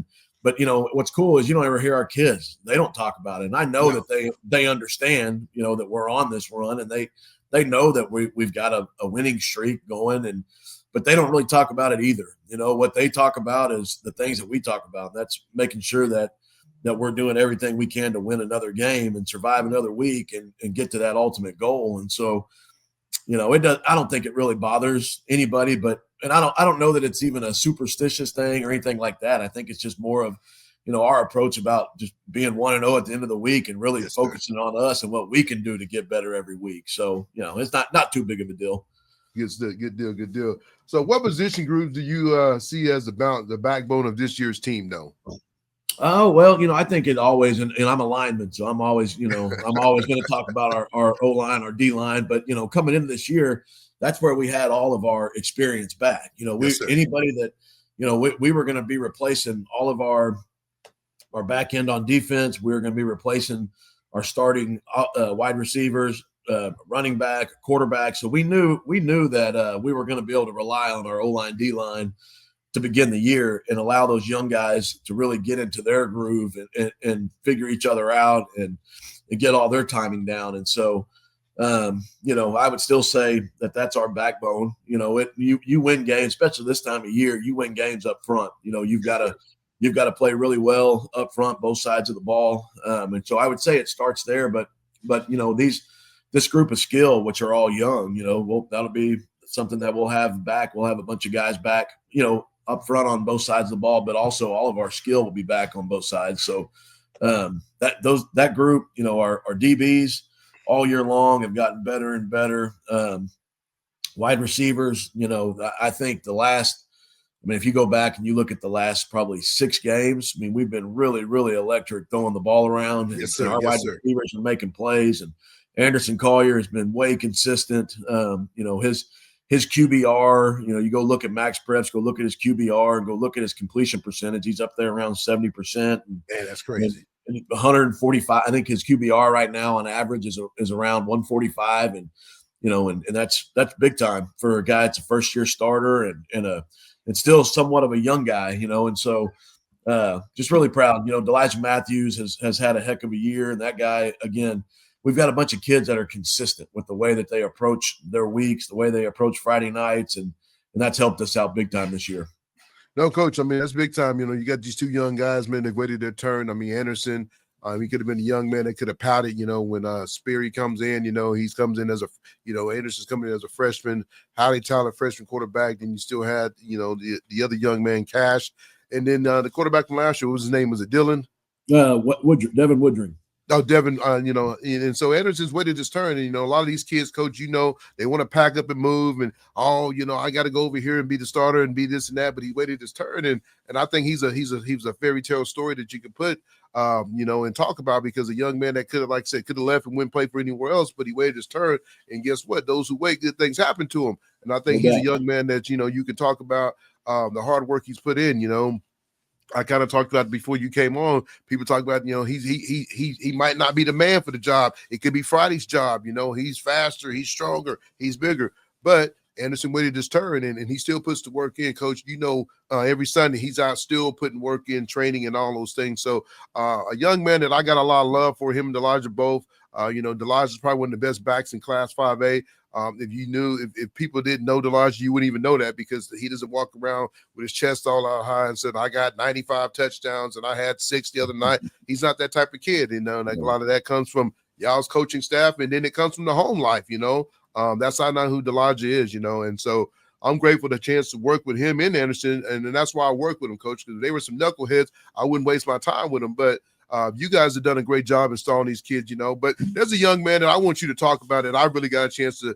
S3: but what's cool is you don't ever hear our kids. They don't talk about it, and I know that they understand, that we're on this run, and they know that we've got a winning streak going, but they don't really talk about it either. What they talk about is the things that we talk about. That's making sure that we're doing everything we can to win another game and survive another week and get to that ultimate goal. And so, it does. I don't think it really bothers anybody, and I don't know that it's even a superstitious thing or anything like that. I think it's just more of, our approach about just being 1-0 at the end of the week and really focusing on us and what we can do to get better every week. So, it's not too big of a deal.
S1: Good deal. So what position groups do you see as the backbone of this year's team, though?
S3: Oh, well, I think it always, and I'm a lineman, so I'm always going to talk about our O-line, our D-line, but, coming into this year, that's where we had all of our experience back. Anybody that, we were going to be replacing all of our back end on defense. We were going to be replacing our starting wide receivers, running back, quarterback. So we knew that we were going to be able to rely on our O-line, D-line to begin the year and allow those young guys to really get into their groove and figure each other out and get all their timing down. And so, I would still say that that's our backbone. You win games, especially this time of year, you win games up front. You've got to play really well up front, both sides of the ball. And so I would say it starts there, but this group of skill, which are all young, that'll be something that we'll have back. We'll have a bunch of guys back, up front on both sides of the ball, but also all of our skill will be back on both sides. So that group, our DBs all year long have gotten better and better. Wide receivers, I think if you go back and you look at the last probably 6 games, we've been really, really electric throwing the ball around.
S1: Yes, sir.
S3: Our wide receivers are making plays, and Anderson Collier has been way consistent. His QBR, you go look at Max Preps, go look at his QBR, and go look at his completion percentage. He's up there around 70%.
S1: Man, that's crazy.
S3: And 145. I think his QBR right now on average is around 145, and that's big time for a guy that's a first year starter and still somewhat of a young guy, and so just really proud. Elijah Matthews has had a heck of a year, and that guy again. We've got a bunch of kids that are consistent with the way that they approach their weeks, the way they approach Friday nights, and that's helped us out big time this year.
S1: No, Coach, that's big time. You got these 2 young guys, man, they waited their turn. Anderson, he could have been a young man that could have pouted, when Sperry comes in, he comes in as Anderson's coming in as a freshman, highly talented freshman quarterback. Then you still had, the other young man, Cash. And then the quarterback from last year, what was his name? Was it Dylan?
S3: Devin Woodring.
S1: Oh, Devin, and so Anderson's waited his turn. And, a lot of these kids, Coach, they want to pack up and move and, I got to go over here and be the starter and be this and that. But he waited his turn. And I think he's a fairy tale story that you could put and talk about, because a young man that could have, like I said, could have left and went play for anywhere else, but he waited his turn. And guess what? Those who wait, good things happen to him. And I think he's a young man that, you can talk about the hard work he's put in. I kind of talked about it before you came on. People talk about, he might not be the man for the job. It could be Friday's job. He's faster, he's stronger, he's bigger. But Anderson waited his turn, and he still puts the work in, Coach. Every Sunday he's out still putting work in, training and all those things. So a young man that I got a lot of love for, him and Delage both. Delage is probably one of the best backs in Class 5A. If people didn't know Delage, you wouldn't even know that, because he doesn't walk around with his chest all out high and said, I got 95 touchdowns and I had 6 the other night. He's not that type of kid. A lot of that comes from y'all's coaching staff, and then it comes from the home life. That's not who Delage is, and so I'm grateful for the chance to work with him in Anderson, and that's why I work with him, Coach, because if they were some knuckleheads, I wouldn't waste my time with them. But you guys have done a great job installing these kids, But there's a young man that I want you to talk about that I really got a chance to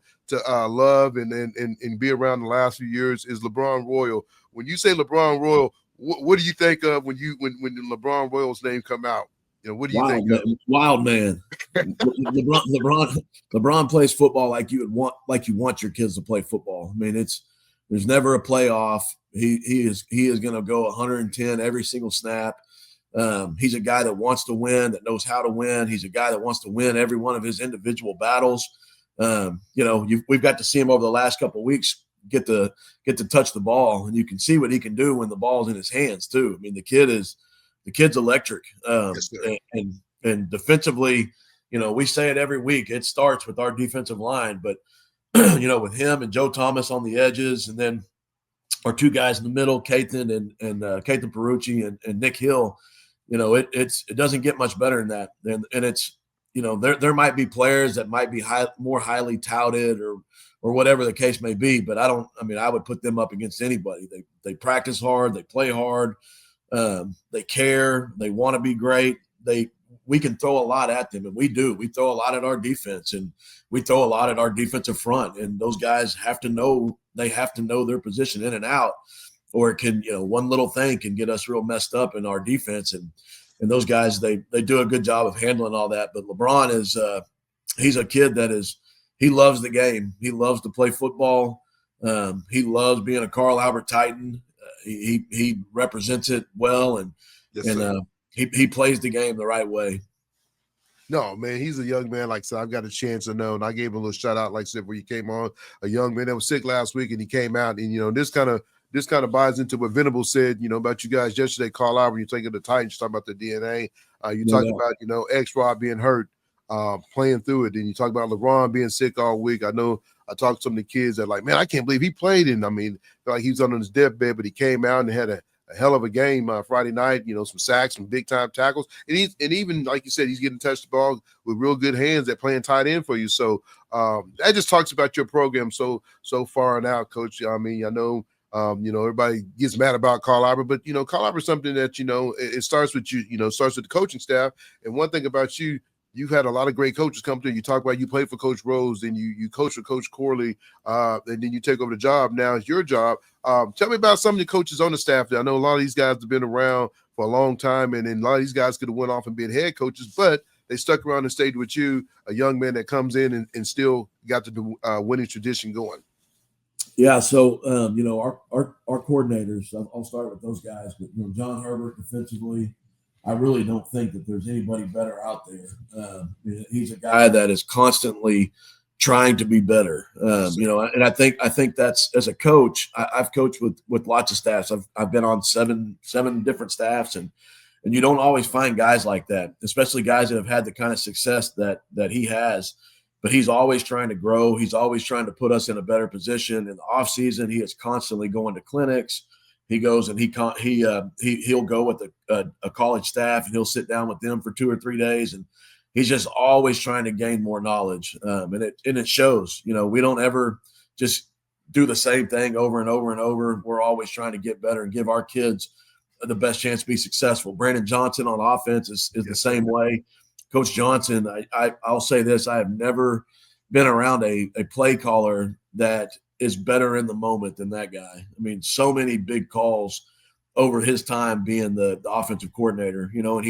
S1: love and be around the last few years, is LeBron Royal. When you say LeBron Royal, what do you think of when LeBron Royal's name come out? What do you think of?
S3: Wild man. LeBron plays football like you want your kids to play football. I mean, there's never a playoff. He is going to go 110 every single snap. He's a guy that wants to win, that knows how to win. He's a guy that wants to win every one of his individual battles. We've got to see him over the last couple of weeks get to touch the ball, and you can see what he can do when the ball's in his hands too. I mean, the kid's electric.
S1: Yes,
S3: and defensively, we say it every week. It starts with our defensive line, but with him and Joe Thomas on the edges, and then our 2 guys in the middle, Kathan and Kathan Perucci and Nick Hill. It doesn't get much better than that. And it's, there might be players that might be more highly touted or whatever the case may be, but I would put them up against anybody. They practice hard, they play hard, they care, they want to be great. We can throw a lot at them, and we do. We throw a lot at our defense, and we throw a lot at our defensive front. And those guys have to know their position in and out, or it can, one little thing can get us real messed up in our defense. And those guys, they do a good job of handling all that. But LeBron is he's a kid he loves the game. He loves to play football. He loves being a Carl Albert Titan. He represents it well, and he plays the game the right way.
S1: No, man, he's a young man. Like I said, I've got a chance to know, and I gave him a little shout out, like I said, where he came on, a young man that was sick last week, and he came out, and this kind of buys into what Venable said, about you guys yesterday. Carl Albert, you're taking the Titans, talking about the DNA. You talked about, X-Rod being hurt, playing through it. Then you talk about LeBron being sick all week. I know I talked to some of the kids that like, man, I can't believe he played. And I mean, felt like he was on his deathbed, but he came out and had a hell of a game Friday night, some sacks, some big time tackles. And even like you said, he's getting to touch the ball with real good hands that playing tight end for you. So that just talks about your program so far and out, Coach. I mean, I know, everybody gets mad about Carl Albert, but, Carl Albert is something that, it starts with you, starts with the coaching staff. And one thing about you, you've had a lot of great coaches come through. You talk about you played for Coach Rose, and you coach for Coach Corley, and then you take over the job. Now it's your job. Tell me about some of the coaches on the staff there. I know a lot of these guys have been around for a long time, and then a lot of these guys could have went off and been head coaches, but they stuck around and stayed with you, a young man that comes in and still got the winning tradition going.
S3: Yeah, so our coordinators, I'll start with those guys, but John Herbert defensively, I really don't think that there's anybody better out there. He's a guy that is constantly trying to be better. And I think that's, as a coach, I've coached with lots of staffs. I've been on seven different staffs, and you don't always find guys like that, especially guys that have had the kind of success that he has. But he's always trying to grow. He's always trying to put us in a better position. In the off season, he is constantly going to clinics. He goes and he'll go with a college staff, and he'll sit down with them for 2 or 3 days, and he's just always trying to gain more knowledge. And it shows. We don't ever just do the same thing over and over and over. We're always trying to get better and give our kids the best chance to be successful. Brandon Johnson on offense is the same way. Coach Johnson, I'll say this: I have never been around a play caller that is better in the moment than that guy. I mean, so many big calls over his time being the offensive coordinator, and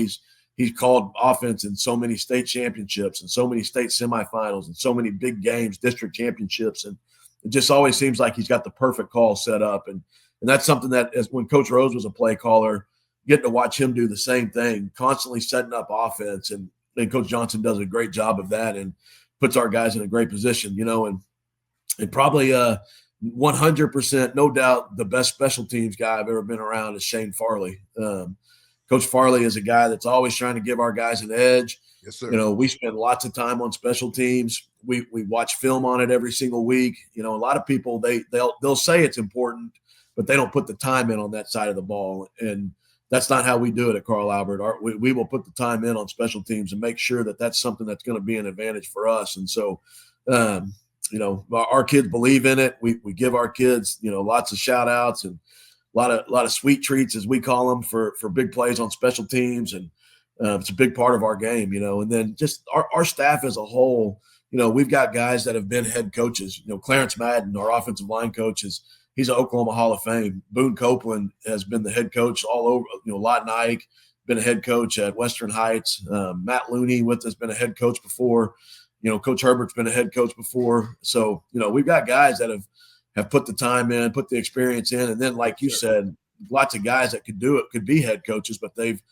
S3: he's called offense in so many state championships and so many state semifinals and so many big games, district championships. And it just always seems like he's got the perfect call set up. And that's something that, as when Coach Rose was a play caller, getting to watch him do the same thing, constantly setting up offense. And Coach Johnson does a great job of that and puts our guys in a great position, and probably 100%, no doubt, the best special teams guy I've ever been around is Shane Farley. Coach Farley is a guy that's always trying to give our guys an edge.
S1: Yes, sir.
S3: We spend lots of time on special teams. We watch film on it every single week. A lot of people, they'll say it's important, but they don't put the time in on that side of the ball. And that's not how we do it at Carl Albert. We will put the time in on special teams and make sure that that's something that's going to be an advantage for us. And so, our kids believe in it. We give our kids, lots of shout outs and a lot of sweet treats, as we call them, for big plays on special teams. And it's a big part of our game, and then just our staff as a whole, we've got guys that have been head coaches. Clarence Madden, our offensive line coach, he's an Oklahoma Hall of Fame. Boone Copeland has been the head coach all over, Lawton Ike, been a head coach at Western Heights. Matt Looney with us, been a head coach before. Coach Herbert's been a head coach before. So, we've got guys that have put the time in, put the experience in. And then, like you said, lots of guys that could do it, could be head coaches, but they've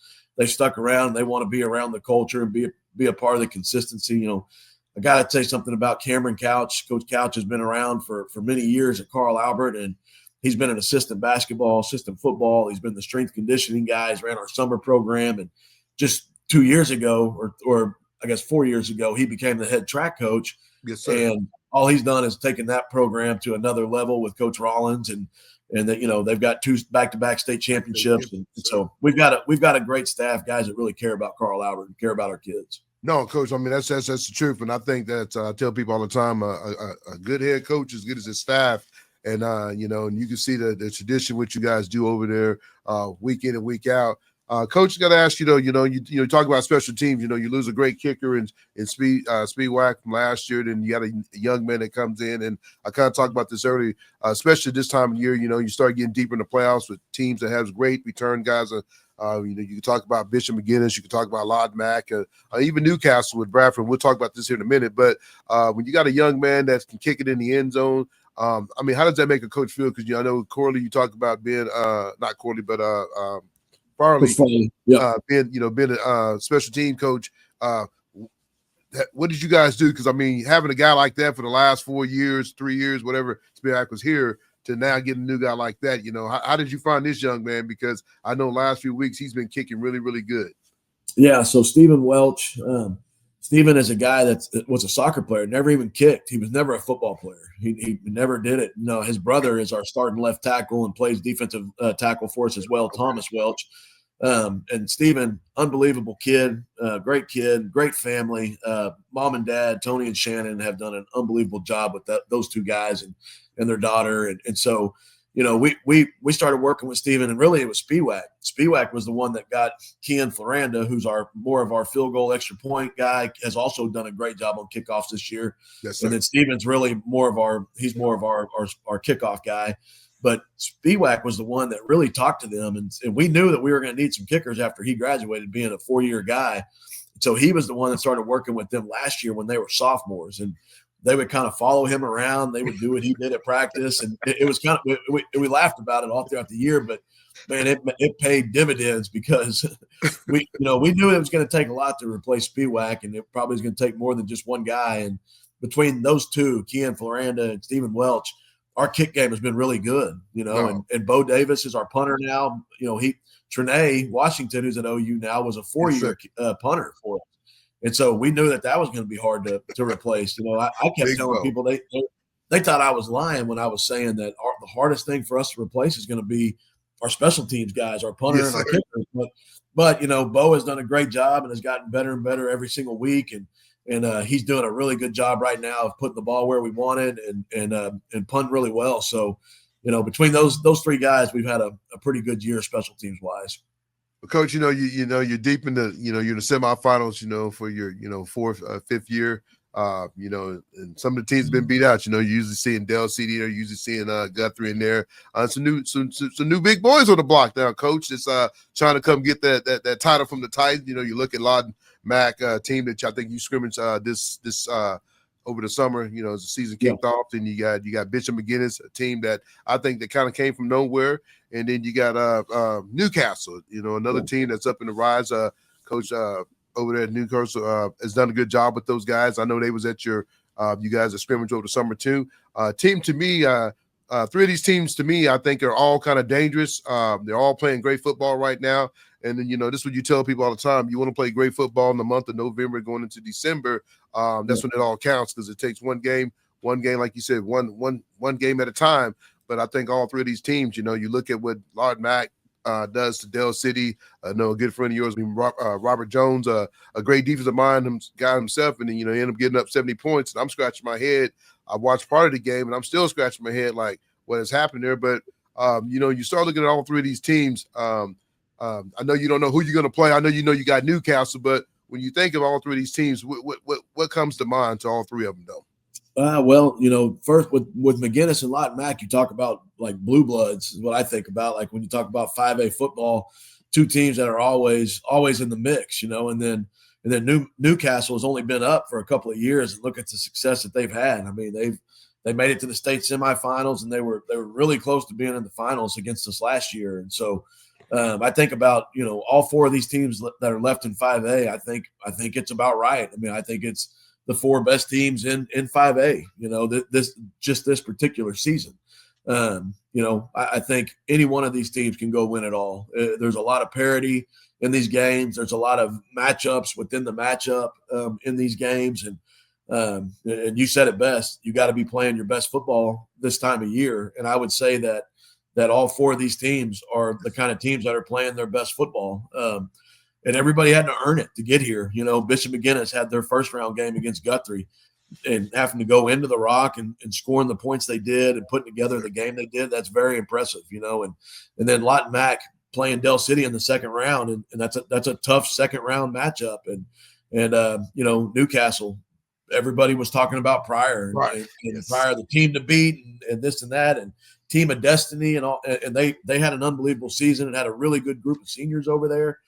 S3: stuck around. They want to be around the culture and be a part of the consistency. I got to say something about Cameron Couch. Coach Couch has been around for many years at Carl Albert, and he's been an assistant basketball, assistant football. He's been the strength conditioning guy. He's ran our summer program. And just 2 years ago, or I guess 4 years ago, he became the head track coach.
S1: Yes, sir.
S3: And all he's done is taken that program to another level with Coach Rollins, and that they've got 2 back-to-back state championships. And so we've got a great staff, guys that really care about Carl Albert and care about our kids.
S1: No, Coach. I mean, that's the truth, and I think that I tell people all the time, a good head coach is as good as his staff, and and you can see the tradition what you guys do over there, week in and week out. Coach, got to ask you though. You talk about special teams. You lose a great kicker in Speedwack from last year. Then you got a young man that comes in, and I kind of talked about this earlier, especially this time of year. You start getting deeper in the playoffs with teams that have great return guys. You can talk about Bishop McGinnis. You can talk about Lod Mack, even Newcastle with Bradford. We'll talk about this here in a minute. But when you got a young man that can kick it in the end zone, how does that make a coach feel? Because I know Corley, you talk about being not Corley, but Farley, being a special team coach. What did you guys do? Because having a guy like that for the last 4 years, 3 years, whatever Speedwack was here, to now get a new guy like that, how did you find this young man? Because I know last few weeks he's been kicking really, really good.
S3: Yeah. So Stephen Welch, Stephen is a guy that was a soccer player, never even kicked. He was never a football player. He never did it. His brother is our starting left tackle and plays defensive tackle for us as well, Thomas Welch. And Stephen, unbelievable kid, great family. Mom and dad, Tony and Shannon, have done an unbelievable job with those 2 guys and their daughter. And so, we started working with Stephen, and really it was Speedwack. Speedwack was the one that got Kian Floranda, who's more of our field goal extra point guy, has also done a great job on kickoffs this year.
S1: Yes, sir.
S3: And then Stephen's really more of our kickoff guy. But Speedwack was the one that really talked to them. And we knew that we were going to need some kickers after he graduated, being a 4-year guy. So he was the one that started working with them last year when they were sophomores. And they would kind of follow him around. They would do what he did at practice. And it was kind of, we laughed about it all throughout the year, but man, it paid dividends, because we knew it was going to take a lot to replace Speedwack, and it probably was going to take more than just one guy. And between those 2, Kian Floranda and Stephen Welch, our kick game has been really good, and Bo Davis is our punter now. Trinae Washington, who's at OU now, was a 4-year punter for us. And so we knew that was going to be hard to replace. I kept telling people they thought I was lying when I was saying that the hardest thing for us to replace is going to be our special teams guys, our punter and our kickers. But Bo has done a great job and has gotten better and better every single week. And he's doing a really good job right now of putting the ball where we wanted and punt really well. So, between those 3 guys, we've had a pretty good year special teams wise.
S1: Coach, you're deep in the, you're in the semifinals, for your, 4th, 5th year. And some of the teams have been beat out. You're usually seeing Dell City there, usually seeing Guthrie in there. Some new big boys on the block now. Coach that's trying to come get that title from the Titans. You look at Lawton Mack team that I think you scrimmaged this over the summer. As the season kicked off, then you got Bishop McGinnis, a team that I think that kind of came from nowhere, and then you got Newcastle. Another team that's up in the rise. Coach over there at Newcastle has done a good job with those guys. I know they was at you guys at scrimmage over the summer too. Team to me, three of these teams to me, I think are all kind of dangerous. They're all playing great football right now. And then, this is what you tell people all the time. You want to play great football in the month of November going into December. That's when it all counts, because it takes one game, like you said, one game at a time. But I think all three of these teams, you look at what Lawton Mack does to Dell City. I know a good friend of yours, Robert Jones, a great defensive mind guy himself, and then he ended up getting up 70 points. And I'm scratching my head. I watched part of the game, and I'm still scratching my head like what has happened there. But you start looking at all three of these teams. I know you don't know who you're going to play. I know you got Newcastle, but when you think of all three of these teams, what comes to mind to all three of them, though?
S3: First with McGinnis and Lawton Mack, you talk about like blue bloods is what I think about. Like when you talk about 5A football, two teams that are always in the mix, and then Newcastle has only been up for a couple of years, and look at the success that they've had. I mean, they made it to the state semifinals, and they were really close to being in the finals against us last year. And so I think about all four of these teams that are left in 5A. I think it's about right. I mean, I think it's the four best teams in 5A, this particular season. I think any one of these teams can go win it all. There's a lot of parity in these games. There's a lot of matchups within the matchup in these games. And you said it best, you got to be playing your best football this time of year. And I would say that all four of these teams are the kind of teams that are playing their best football. And everybody had to earn it to get here. Bishop McGinnis had their first round game against Guthrie, and having to go into the Rock and scoring the points they did and putting together the game they did. That's very impressive, and then Lawton Mack playing Dell City in the second round. And that's a tough second round matchup. And Newcastle, everybody was talking about prior,
S1: right.
S3: and prior, the team to beat and this and that, and team of destiny and all. And they had an unbelievable season and had a really good group of seniors over there.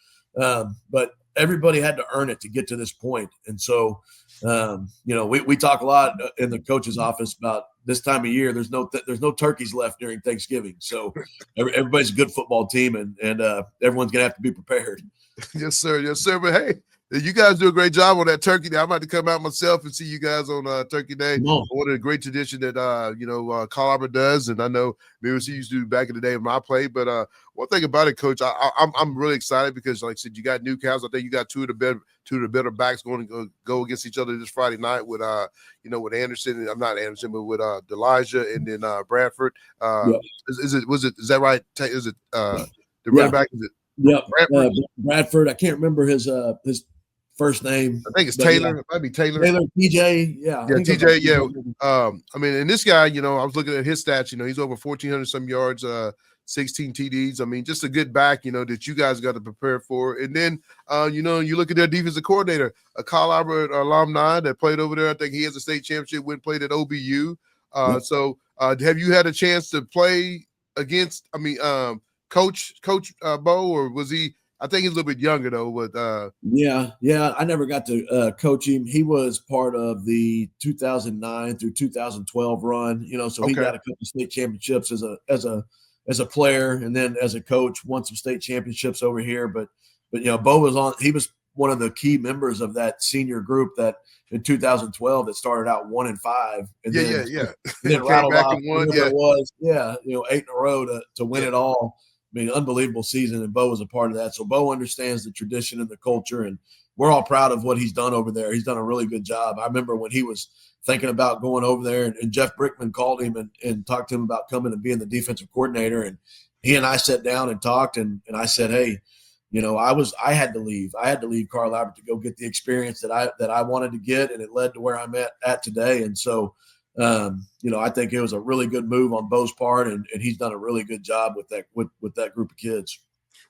S3: But everybody had to earn it to get to this point. And so, we talk a lot in the coach's office about this time of year. There's no turkeys left during Thanksgiving. So everybody's a good football team, and everyone's going to have to be prepared.
S1: Yes, sir. Yes, sir. But hey, you guys do a great job on that Turkey Day. I'm about to come out myself and see you guys on Turkey Day. One of the great tradition that Carl Albert does, and I know maybe we used to do back in the day of my play. But one thing about it, Coach, I'm really excited because, like I said, you got Newcastle. I think you got two of the better backs going to go against each other this Friday night with with Anderson. And I'm not Anderson, but with Delijah and then Bradford. Is that right? Is it the running back? Is it?
S3: Yep, Bradford. I can't remember his first name.
S1: I think it's Taylor. It might be Taylor.
S3: TJ. Yeah,
S1: TJ. Yeah. And this guy, I was looking at his stats. He's over 1,400 some yards, 16 TDs. I mean, just a good back, that you guys got to prepare for. And then, you look at their defensive coordinator, a Carl Albert alumni that played over there. I think he has a state championship, went and played at OBU. So have you had a chance to play against, Coach Bo, or was he? I think he's a little bit younger though. But
S3: yeah, I never got to coach him. He was part of the 2009 through 2012 run. So he got a couple of state championships as a player, and then as a coach, won some state championships over here. But Bo was on. He was one of the key members of that senior group that in 2012 that started out 1-5, and then rattled off and won. It was 8 in a row to win it all. I mean, unbelievable season, and Bo was a part of that. So Bo understands the tradition and the culture, and we're all proud of what he's done over there. He's done a really good job. I remember when he was thinking about going over there, and Jeff Brickman called him and talked to him about coming and being the defensive coordinator. And he and I sat down and talked, and I said, hey, I had to leave. I had to leave Carl Albert to go get the experience that I wanted to get, and it led to where I'm at today. And so, I think it was a really good move on Bo's part, and he's done a really good job with that group of kids.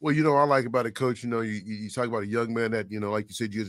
S1: Well, I like about it, Coach, you talk about a young man that, like you said, you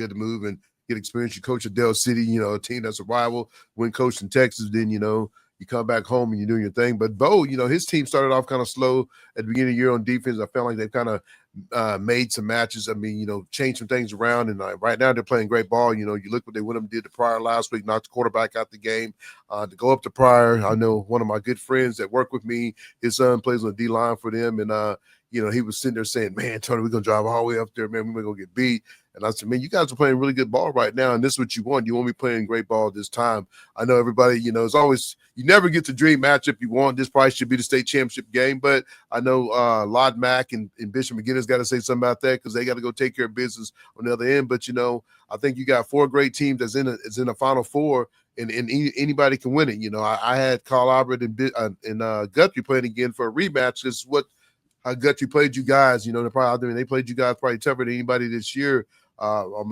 S1: had to move, and, get experience. You coach at Dell City, a team that's a rival. When coached in Texas, then, you come back home and you're doing your thing. But Bo, his team started off kind of slow at the beginning of the year on defense. I felt like they've kind of made some matches. I mean, changed some things around. And right now they're playing great ball. You look what they went up and did to Pryor last week, knocked the quarterback out the game. To go up to Pryor, I know one of my good friends that work with me, his son plays on the D-line for them. And, he was sitting there saying, man, Tony, we're going to drive all the way up there, man. We're going to get beat. And I said, man, you guys are playing really good ball right now, and this is what you want. You want me playing great ball this time. I know everybody, it's always – you never get the dream matchup you want. This probably should be the state championship game, but I know Lod Mack and Bishop McGinnis got to say something about that because they got to go take care of business on the other end. But, I think you got 4 great teams that's in the Final Four, and anybody can win it. I had Carl Albert and Guthrie playing again for a rematch. This is what – how Guthrie played you guys, they played you guys probably tougher than anybody this year.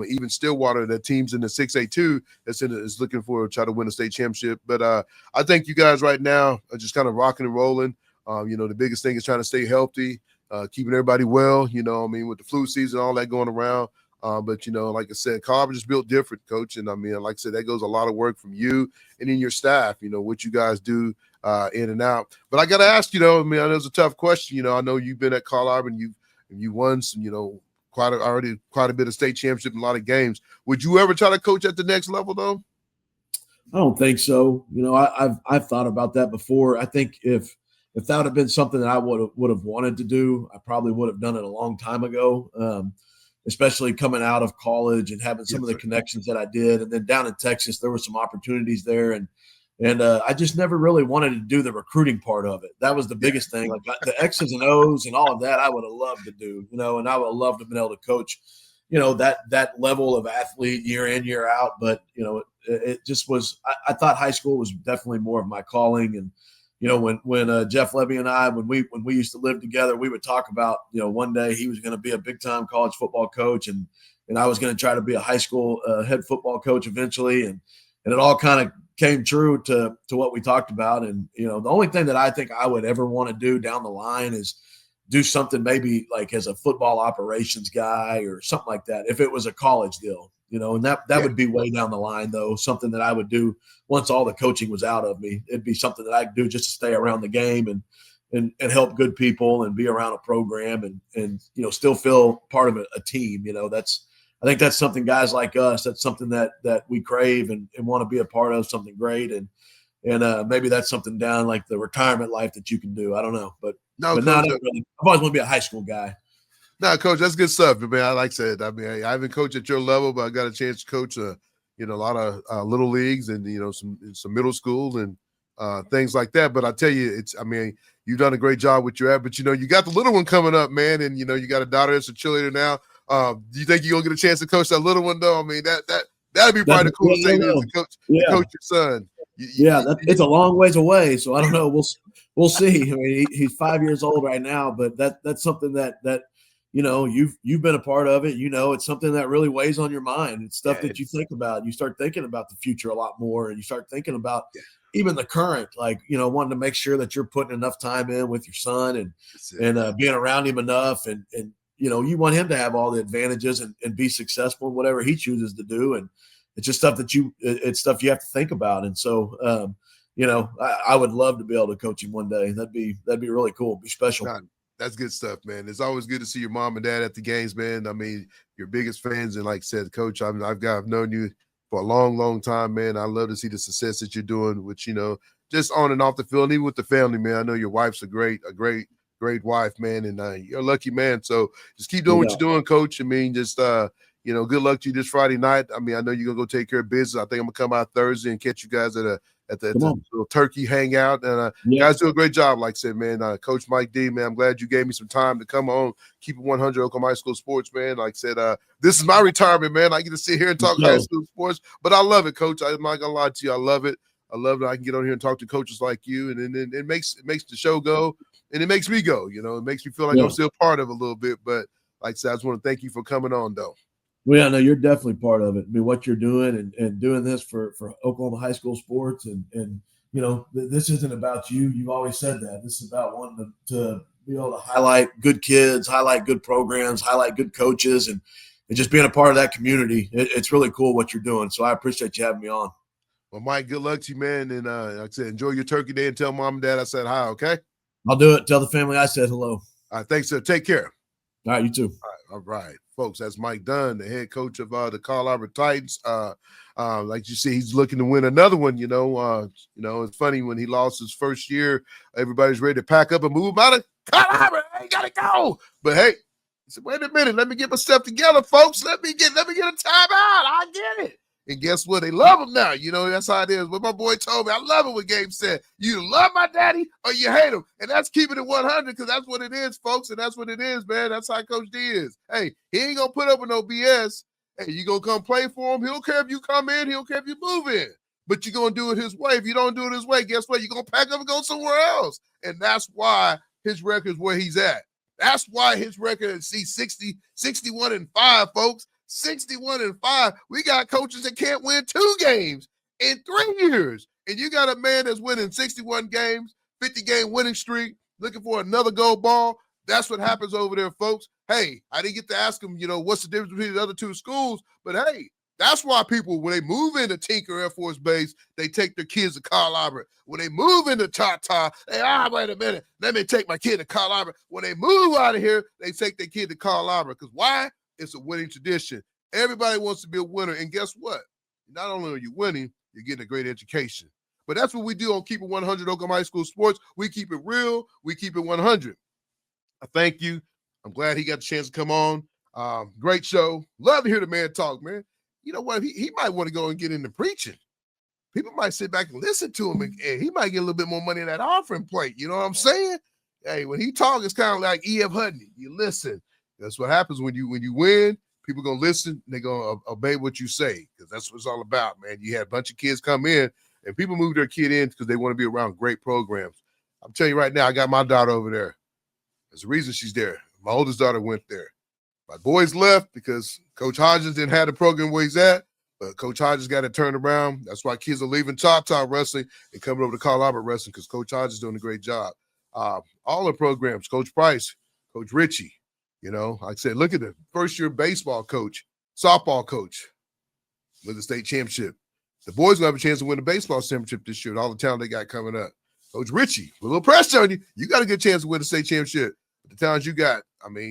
S1: Even Stillwater, the teams in the 6A2 is looking for try to win a state championship. But I think you guys right now are just kind of rocking and rolling. The biggest thing is trying to stay healthy, keeping everybody well, with the flu season, all that going around. But, like I said, Carver just built different, Coach. And, like I said, that goes a lot of work from you and in your staff, what you guys do in and out. But I got to ask, I know it's a tough question. I know you've been at Carl Albert and you won some, quite a bit of state championship and a lot of games. Would you ever try to coach at the next level, though?
S3: I don't think so. I've thought about that before. I think if that would have been something that I would have wanted to do, I probably would have done it a long time ago. Especially coming out of college and having some of the connections that I did. And then down in Texas, there were some opportunities there. And I just never really wanted to do the recruiting part of it. That was the biggest thing. Like the X's and O's and all of that, I would have loved to do, and I would have loved to have been able to coach, that level of athlete year in, year out. But, it just was, I thought high school was definitely more of my calling. And, when Jeff Levy and I, when we used to live together, we would talk about, one day he was going to be a big time college football coach and I was going to try to be a high school head football coach eventually. And it all kind of came true to what we talked about. And, the only thing that I think I would ever want to do down the line is do something maybe like as a football operations guy or something like that. If it was a college deal, and that would be way down the line though, something that I would do once all the coaching was out of me. It'd be something that I could do just to stay around the game and help good people and be around a program and still feel part of a team. I think that's something guys like us, that's something that we crave and want to be a part of, something great. And maybe that's something down like the retirement life that you can do. I don't know, but not really. I've always want to be a high school guy.
S1: No, Coach, that's good stuff. I like I said, I haven't coached at your level, but I got a chance to coach, a lot of little leagues and, some middle school and things like that. But I tell you, you've done a great job with your app, but, you got the little one coming up, man. And, you got a daughter that's a cheerleader now. Do you think you're going to get a chance to coach that little one, though? That'd be probably the coolest thing to coach your son.
S3: It's a long ways away. So I don't know. We'll see. He's 5 years old right now, but that's something that you've been a part of it. It's something that really weighs on your mind. It's stuff that you think about. You start thinking about the future a lot more, and you start thinking about even the current, wanting to make sure that you're putting enough time in with your son and being around him enough. And you want him to have all the advantages and be successful in whatever he chooses to do. And it's just stuff it's stuff you have to think about. And so, I would love to be able to coach him one day. That'd be really cool. It'd be special.
S1: That's good stuff, man. It's always good to see your mom and dad at the games, man. Your biggest fans. And like I said, Coach, I've known you for a long, long time, man. I love to see the success that you're doing, which, just on and off the field, and even with the family, man. I know your wife's a great wife, man. And you're a lucky man. So just keep doing what you're doing, Coach. Good luck to you this Friday night. I know you're going to go take care of business. I think I'm going to come out Thursday and catch you guys at the little turkey hangout. And guys do a great job, like I said, man. Coach Mike D, man, I'm glad you gave me some time to come on, keep it 100 Oklahoma High School sports, man. Like I said, this is my retirement, man. I get to sit here and talk high school sports, but I love it, Coach. I'm not going to lie to you. I love it. I love that I can get on here and talk to coaches like you, and it makes the show go, and it makes me go. It makes me feel like I'm still part of it a little bit. But like I said, I just want to thank you for coming on, though.
S3: Well, yeah, no, you're definitely part of it. What you're doing and doing this for Oklahoma high school sports, and this isn't about you. You've always said that. This is about wanting to be able to highlight good kids, highlight good programs, highlight good coaches, and just being a part of that community. It's really cool what you're doing. So I appreciate you having me on.
S1: Well, Mike, good luck to you, man. And like I said, enjoy your turkey day and tell mom and dad I said hi, okay?
S3: I'll do it. Tell the family I said hello.
S1: All right, thanks, sir. Take care.
S3: All right, you too.
S1: All right, folks, that's Mike Dunn, the head coach of the Carl Albert Titans. Like you see, he's looking to win another one. It's funny when he lost his first year, everybody's ready to pack up and move him out of Carl Albert. Hey, gotta go. But hey, he said, wait a minute, let me get my stuff together, folks. Let me get a timeout. I get it. And guess what? They love him now. That's how it is. What my boy told me, I love it what Gabe said. You love my daddy or you hate him. And that's keeping it 100 because that's what it is, folks. And that's what it is, man. That's how Coach D is. Hey, he ain't going to put up with no BS. Hey, you going to come play for him. He don't care if you come in. He don't care if you move in. But you're going to do it his way. If you don't do it his way, guess what? You're going to pack up and go somewhere else. And that's why his record is where he's at. That's why his record is 61-5, folks. 61-5. We got coaches that can't win 2 games in 3 years. And you got a man that's winning 61 games, 50-game winning streak, looking for another gold ball. That's what happens over there, folks. Hey, I didn't get to ask him, what's the difference between the other 2 schools? But hey, that's why people, when they move into Tinker Air Force Base, they take their kids to Carl Albert. When they move into Tata, wait a minute, let me take my kid to Carl Albert. When they move out of here, they take their kid to Carl Albert. Because why? It's a winning tradition. Everybody wants to be a winner. And guess what? Not only are you winning, you're getting a great education. But that's what we do on Keep It 100 Oklahoma High School Sports. We keep it real. We keep it 100. I thank you. I'm glad he got the chance to come on. Great show. Love to hear the man talk, man. You know what? He might want to go and get into preaching. People might sit back and listen to him, and he might get a little bit more money in that offering plate. You know what I'm saying? Hey, when he talks, it's kind of like E.F. Hutton. You listen. That's what happens when you win. People going to listen. They're going to obey what you say because that's what it's all about, man. You had a bunch of kids come in, and people move their kid in because they want to be around great programs. I'm telling you right now, I got my daughter over there. There's a reason she's there. My oldest daughter went there. My boys left because Coach Hodges didn't have the program where he's at, but Coach Hodges got it turned around. That's why kids are leaving Tata Wrestling and coming over to Carl Albert Wrestling because Coach Hodges is doing a great job. All the programs, Coach Price, Coach Ritchie, like I said, look at the first-year baseball coach, softball coach, with the state championship. The boys will have a chance to win the baseball championship this year with all the talent they got coming up. Coach Ritchie, a little pressure on you. You got a good chance to win the state championship. The talent you got.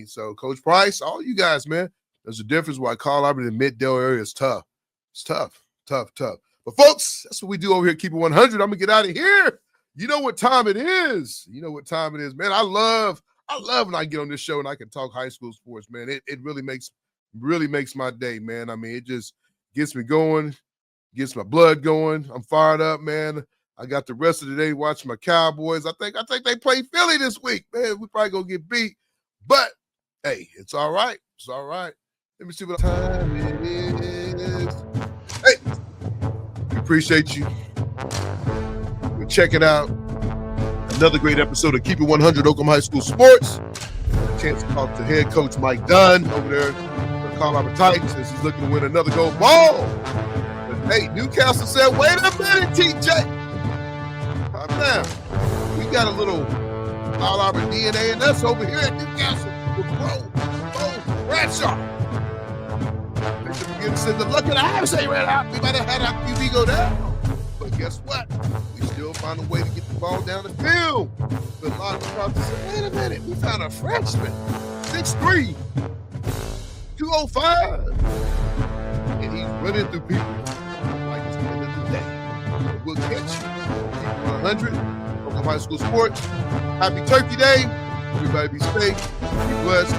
S1: So Coach Price, all you guys, man, there's a difference why Carl Albert in the Mid-Dale area is tough. It's tough. But folks, that's what we do over here. Keep it 100. I'm going to get out of here. You know what time it is. Man. I love when I get on this show and I can talk high school sports, man. It really makes my day, man. It just gets me going, gets my blood going. I'm fired up, man. I got the rest of the day watching my Cowboys. I think they play Philly this week, man. We probably gonna get beat, but hey, it's all right. It's all right. Let me see what time it is. Hey, we appreciate you. We're checking out another great episode of Keep It 100 Oklahoma High School Sports. A chance to talk to head coach Mike Dunn over there at the Carl Albert Titans as he's looking to win another gold ball. But hey, Newcastle said, "Wait a minute, TJ." Now, we got a little Carl Albert DNA in us over here at Newcastle with Bo Bradshaw. They should begin to send the luck of the house ain't ran out. We might have had our QB go down. But guess what? We still find a way to get the ball down the field. But a lot of people say, wait a minute, we found a freshman, 6'3", 205. And he's running through people like it's the end of the day. So we'll catch you. 100 Oklahoma High School Sports. Happy Turkey Day. Everybody be safe. Be blessed.